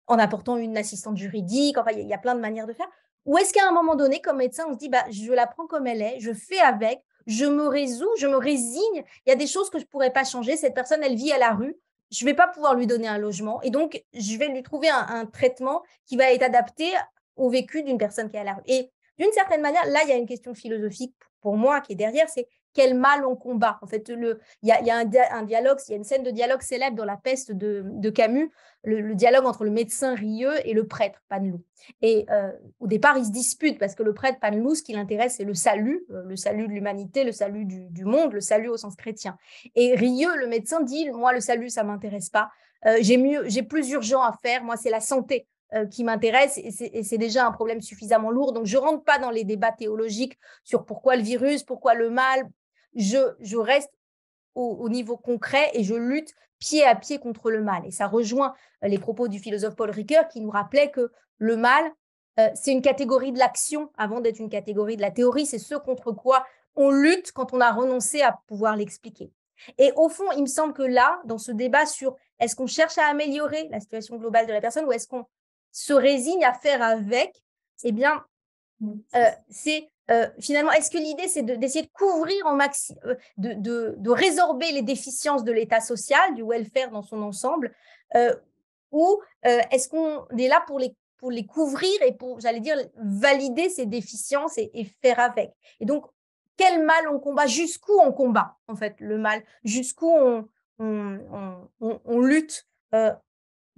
en apportant une assistante juridique, enfin, il y a plein de manières de faire. Ou est-ce qu'à un moment donné, comme médecin, on se dit, je la prends comme elle est, je fais avec, je me résous, je me résigne, il y a des choses que je ne pourrais pas changer, cette personne, elle vit à la rue, je ne vais pas pouvoir lui donner un logement, et donc, je vais lui trouver un traitement qui va être adapté au vécu d'une personne qui est à la rue. Et d'une certaine manière, là, il y a une question philosophique pour moi qui est derrière, c'est quel mal on combat. En fait, il y a un dialogue, il y a une scène de dialogue célèbre dans La Peste de Camus, le dialogue entre le médecin Rieux et le prêtre Paneloux. Et au départ, ils se disputent parce que le prêtre Paneloux, ce qui l'intéresse, c'est le salut de l'humanité, le salut du monde, le salut au sens chrétien. Et Rieux, le médecin, dit, moi, le salut, ça m'intéresse pas. J'ai plus urgent à faire. Moi, c'est la santé qui m'intéresse et c'est déjà un problème suffisamment lourd. Donc, je ne rentre pas dans les débats théologiques sur pourquoi le virus, pourquoi le mal. Je reste au niveau concret et je lutte pied à pied contre le mal. Et ça rejoint les propos du philosophe Paul Ricoeur qui nous rappelait que le mal, c'est une catégorie de l'action avant d'être une catégorie de la théorie. C'est ce contre quoi on lutte quand on a renoncé à pouvoir l'expliquer. Et au fond, il me semble que là, dans ce débat sur est-ce qu'on cherche à améliorer la situation globale de la personne ou est-ce qu'on se résigne à faire avec, eh bien, c'est finalement, est-ce que l'idée, c'est d'essayer de couvrir en de résorber les déficiences de l'état social, du welfare dans son ensemble, ou est-ce qu'on est là pour les couvrir et pour, j'allais dire, valider ces déficiences et faire avec? Et donc, quel mal on combat? Jusqu'où on combat, en fait, le mal? Jusqu'où on lutte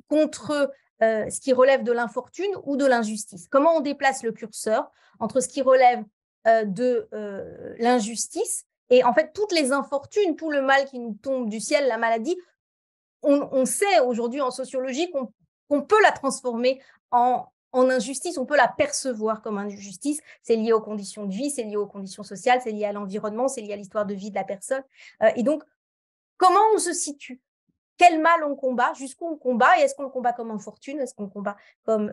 contre ce qui relève de l'infortune ou de l'injustice? Comment on déplace le curseur entre ce qui relève de l'injustice et en fait toutes les infortunes, tout le mal qui nous tombe du ciel, la maladie, on sait aujourd'hui en sociologie qu'on peut la transformer en injustice, on peut la percevoir comme injustice. C'est lié aux conditions de vie, c'est lié aux conditions sociales, c'est lié à l'environnement, c'est lié à l'histoire de vie de la personne. Et donc, comment on se situe? Quel mal on combat? Jusqu'où on combat? Et est-ce qu'on le combat comme infortune? Est-ce qu'on le combat comme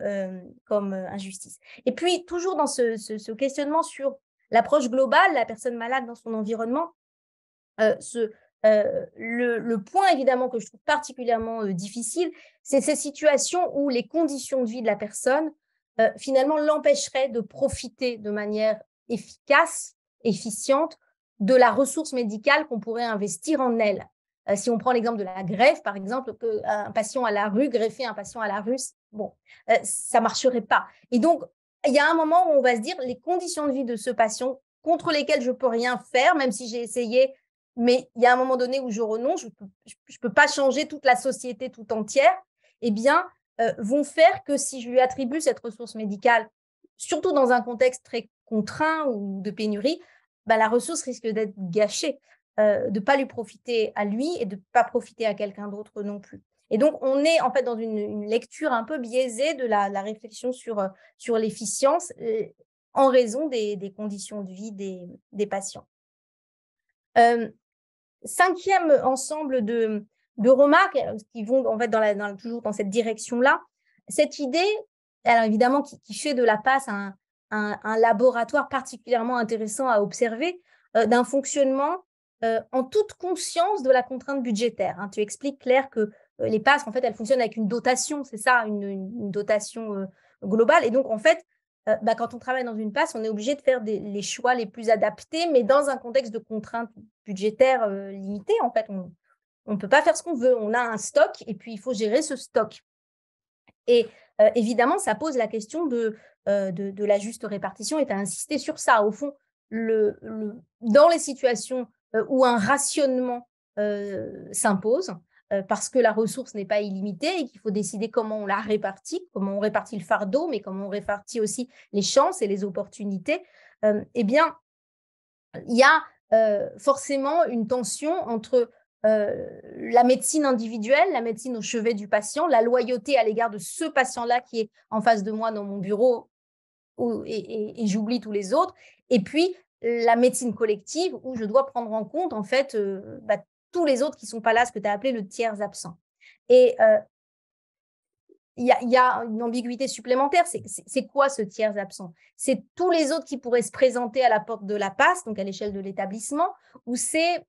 injustice? Et puis, toujours dans ce questionnement sur l'approche globale, la personne malade dans son environnement, le point évidemment que je trouve particulièrement difficile, c'est ces situations où les conditions de vie de la personne finalement l'empêcheraient de profiter de manière efficace, efficiente de la ressource médicale qu'on pourrait investir en elle. Si on prend l'exemple de la greffe, par exemple, un patient à la rue, greffer un patient à la rue, bon, ça ne marcherait pas. Et donc, il y a un moment où on va se dire les conditions de vie de ce patient contre lesquelles je ne peux rien faire, même si j'ai essayé, mais il y a un moment donné où je renonce, je peux pas changer toute la société tout entière, eh bien, vont faire que si je lui attribue cette ressource médicale, surtout dans un contexte très contraint ou de pénurie, la ressource risque d'être gâchée, de ne pas lui profiter à lui et de ne pas profiter à quelqu'un d'autre non plus. Et donc, on est en fait dans une lecture un peu biaisée de la réflexion sur l'efficience en raison des conditions de vie des patients. Cinquième ensemble de de remarques qui vont en fait toujours dans cette direction-là. Cette idée, alors évidemment, qui fait de la PAS un laboratoire particulièrement intéressant à observer, d'un fonctionnement en toute conscience de la contrainte budgétaire. Hein. Tu expliques, Claire, que les PAS, en fait, elles fonctionnent avec une dotation, c'est ça, une dotation globale. Et donc, en fait, quand on travaille dans une PAS, on est obligé de faire les choix les plus adaptés, mais dans un contexte de contrainte budgétaire limitée. En fait, on ne peut pas faire ce qu'on veut. On a un stock et puis il faut gérer ce stock. Et évidemment, ça pose la question de la juste répartition et tu as insisté sur ça. Au fond, dans les situations où un rationnement s'impose, parce que la ressource n'est pas illimitée et qu'il faut décider comment on la répartit, comment on répartit le fardeau, mais comment on répartit aussi les chances et les opportunités, eh bien, il y a forcément une tension entre la médecine individuelle, la médecine au chevet du patient, la loyauté à l'égard de ce patient-là qui est en face de moi dans mon bureau et j'oublie tous les autres, et puis la médecine collective où je dois prendre en compte en fait tous les autres qui ne sont pas là, ce que tu as appelé le tiers absent. Et il y a une ambiguïté supplémentaire. C'est quoi ce tiers absent? C'est tous les autres qui pourraient se présenter à la porte de la PAS, donc à l'échelle de l'établissement, ou c'est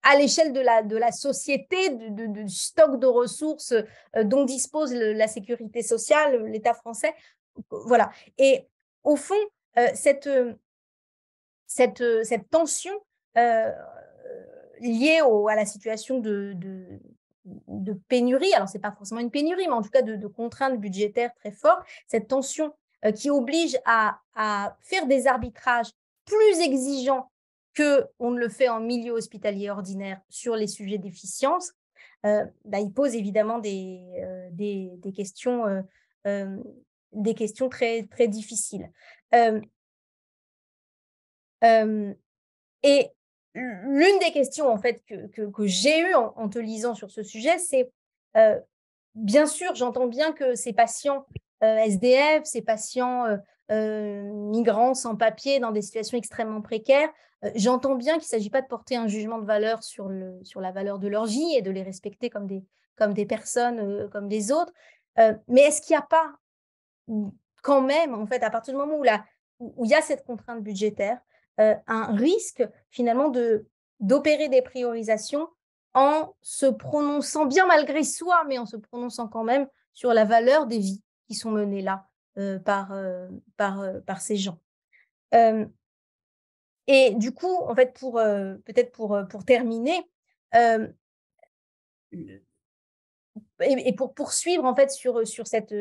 à l'échelle de la société, du stock de ressources dont dispose la sécurité sociale, l'État français. Voilà. Et au fond, cette tension liée à la situation de pénurie, alors ce n'est pas forcément une pénurie, mais en tout cas de contraintes budgétaires très fortes, cette tension qui oblige à faire des arbitrages plus exigeants qu'on ne le fait en milieu hospitalier ordinaire sur les sujets d'efficience, il pose évidemment des questions très, très difficiles. Et l'une des questions en fait que j'ai eues en te lisant sur ce sujet, c'est bien sûr, j'entends bien que ces patients SDF, ces patients migrants sans papier dans des situations extrêmement précaires, j'entends bien qu'il ne s'agit pas de porter un jugement de valeur sur la valeur de leur vie et de les respecter comme des personnes comme des autres. Mais est-ce qu'il n'y a pas quand même, en fait, à partir du moment où il y a cette contrainte budgétaire, un risque finalement d'opérer des priorisations en se prononçant, bien malgré soi, mais en se prononçant quand même sur la valeur des vies qui sont menées là par ces gens. Et du coup, en fait, peut-être pour terminer, et pour poursuivre en fait sur cet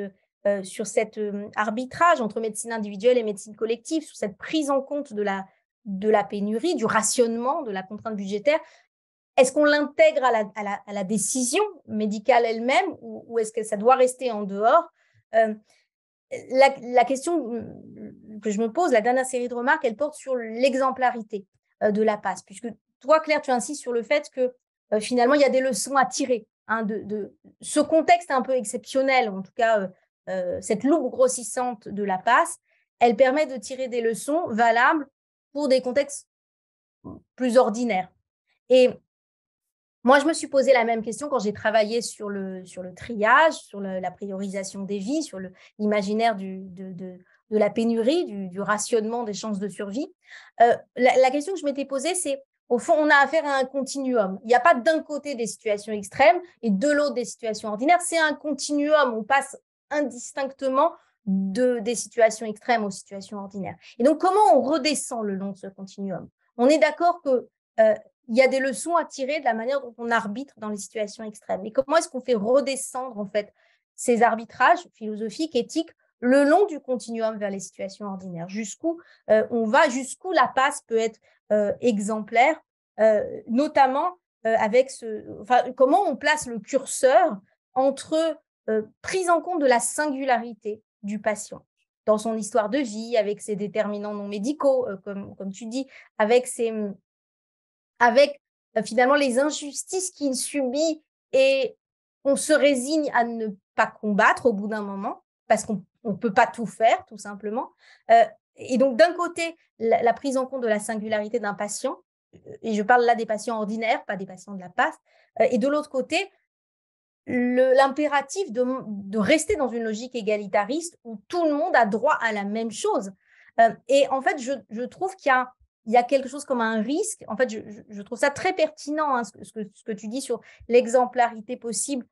arbitrage entre médecine individuelle et médecine collective, sur cette prise en compte de la pénurie, du rationnement, de la contrainte budgétaire, est-ce qu'on l'intègre à la décision médicale elle-même ou est-ce que ça doit rester en dehors? La question que je me pose, la dernière série de remarques, elle porte sur l'exemplarité de la PAS, puisque toi, Claire, tu insistes sur le fait que finalement, il y a des leçons à tirer de ce contexte un peu exceptionnel, en tout cas cette loupe grossissante de la PAS, elle permet de tirer des leçons valables pour des contextes plus ordinaires. Et moi, je me suis posé la même question quand j'ai travaillé sur le triage, sur la priorisation des vies, sur l'imaginaire de la pénurie, du rationnement des chances de survie. La question que je m'étais posée, c'est, au fond, on a affaire à un continuum. Il n'y a pas d'un côté des situations extrêmes et de l'autre des situations ordinaires. C'est un continuum. On passe indistinctement des situations extrêmes aux situations ordinaires. Et donc, comment on redescend le long de ce continuum? On est d'accord que il y a des leçons à tirer de la manière dont on arbitre dans les situations extrêmes. Mais comment est-ce qu'on fait redescendre en fait ces arbitrages philosophiques, éthiques, le long du continuum vers les situations ordinaires? Jusqu'où on va, jusqu'où la PAS peut être exemplaire, notamment avec comment on place le curseur entre prise en compte de la singularité du patient dans son histoire de vie, avec ses déterminants non médicaux, comme tu dis, avec finalement les injustices qu'il subit et on se résigne à ne pas combattre au bout d'un moment parce qu'on ne peut pas tout faire, tout simplement. Et donc, d'un côté, la prise en compte de la singularité d'un patient, et je parle là des patients ordinaires, pas des patients de la PAS, et de l'autre côté, l'impératif de rester dans une logique égalitariste où tout le monde a droit à la même chose. Et en fait, je trouve qu'il y a quelque chose comme un risque. En fait, je trouve ça très pertinent, hein, ce que tu dis sur l'exemplarité possible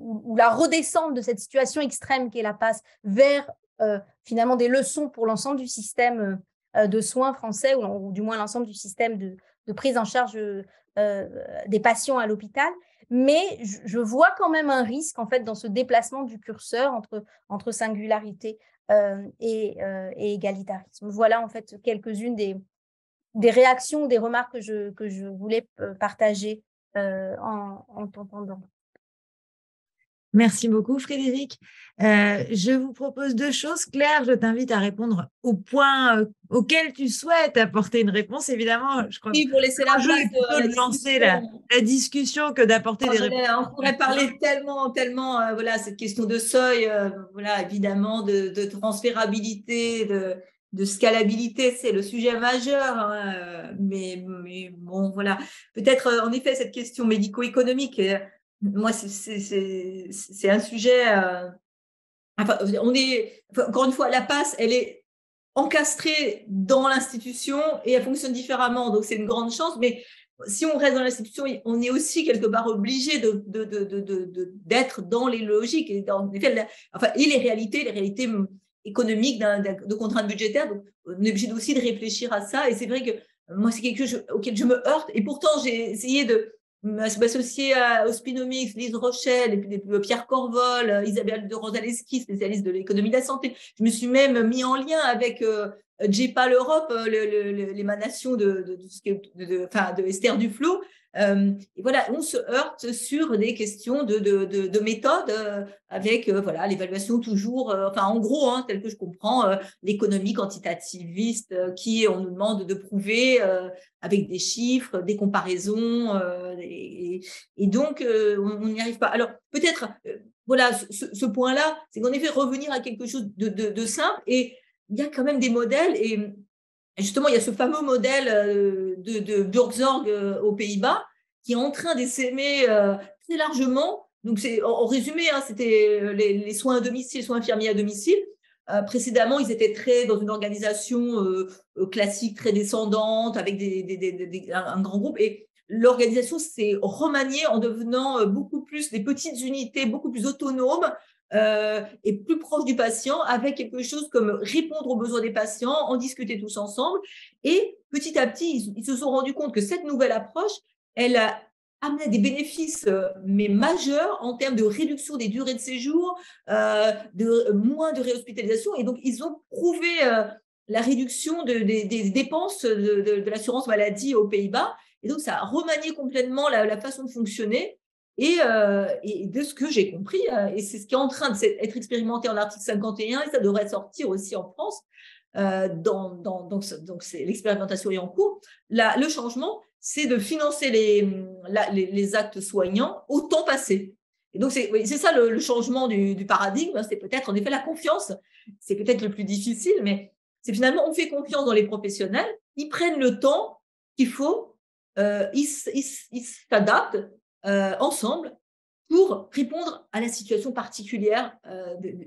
ou la redescente de cette situation extrême qu'est la passe vers finalement des leçons pour l'ensemble du système de soins français ou du moins l'ensemble du système de prise en charge des patients à l'hôpital. Mais je vois quand même un risque en fait dans ce déplacement du curseur entre singularité et égalitarisme. Voilà en fait quelques-unes des réactions, des remarques que je voulais partager en t'entendant. Merci beaucoup, Frédéric. Je vous propose 2 choses. Claire, je t'invite à répondre au point auquel tu souhaites apporter une réponse. Évidemment, je crois Oui, pour laisser la place de lancer la discussion que d'apporter des réponses. On pourrait parler tellement, voilà, cette question de seuil, voilà, évidemment, de transférabilité, de scalabilité, c'est le sujet majeur. Hein, mais bon, voilà. Peut-être, en effet, cette question médico-économique, moi, c'est un sujet. Enfin, encore une fois, la passe, elle est encastrée dans l'institution et elle fonctionne différemment. Donc, c'est une grande chance. Mais si on reste dans l'institution, on est aussi quelque part obligé d'être dans les logiques et les réalités économiques de contraintes budgétaires. Donc, on est obligé aussi de réfléchir à ça. Et c'est vrai que moi, c'est quelque chose auquel je me heurte. Et pourtant, j'ai essayé de m'associer au Spinomix, Lise Rochelle, et puis Pierre Corvol, Isabelle de Rosaleski, spécialiste de l'économie de la santé. Je me suis même mis en lien avec JPAL Europe, l'émanation de Esther Duflo. Et voilà, on se heurte sur des questions de méthode avec voilà, l'évaluation toujours, en gros, hein, tel que je comprends, l'économie quantitativiste qui on nous demande de prouver avec des chiffres, des comparaisons, et donc on n'y arrive pas. Alors peut-être, voilà, ce point-là, c'est qu'en effet revenir à quelque chose de simple, et il y a quand même des modèles, et justement il y a ce fameux modèle de Buurtzorg aux Pays-Bas qui est en train d'essaimer très largement. Donc c'est en résumé, hein, c'était les soins à domicile, soins infirmiers à domicile. Précédemment, ils étaient très dans une organisation classique, très descendante, avec un grand groupe. Et l'organisation s'est remaniée en devenant beaucoup plus des petites unités, beaucoup plus autonomes et plus proches du patient, avec quelque chose comme répondre aux besoins des patients, en discuter tous ensemble. Et petit à petit, ils se sont rendus compte que cette nouvelle approche, elle a amené des bénéfices mais majeurs en termes de réduction des durées de séjour, de moins de réhospitalisation, et donc ils ont prouvé la réduction des dépenses de l'assurance maladie aux Pays-Bas, et donc ça a remanié complètement la façon de fonctionner, et de ce que j'ai compris, et c'est ce qui est en train d'être expérimenté en article 51, et ça devrait sortir aussi en France, donc l'expérimentation est en cours. Le changement, c'est de financer les actes soignants au temps passé. Et donc, c'est ça le changement du paradigme. C'est peut-être, en effet, la confiance. C'est peut-être le plus difficile, mais c'est finalement, on fait confiance dans les professionnels. Ils prennent le temps qu'il faut. Ils s'adaptent ensemble pour répondre à la situation particulière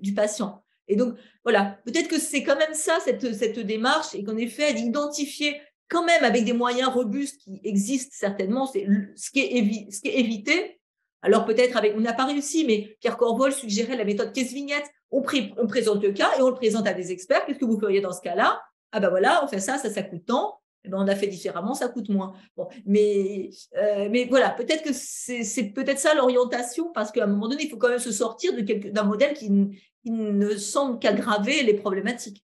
du patient. Et donc, voilà, peut-être que c'est quand même ça, cette démarche, et qu'en effet, d'identifier quand même avec des moyens robustes qui existent certainement, c'est ce qui est évité. Alors peut-être on n'a pas réussi, mais Pierre Corvol suggérait la méthode caisse-vignette. On présente le cas et on le présente à des experts. Qu'est-ce que vous feriez dans ce cas-là? Ah ben voilà, on fait ça coûte tant. Eh ben on a fait différemment, ça coûte moins. Bon, mais voilà, peut-être que c'est peut-être ça l'orientation, parce qu'à un moment donné, il faut quand même se sortir d'un modèle qui ne semble qu'aggraver les problématiques.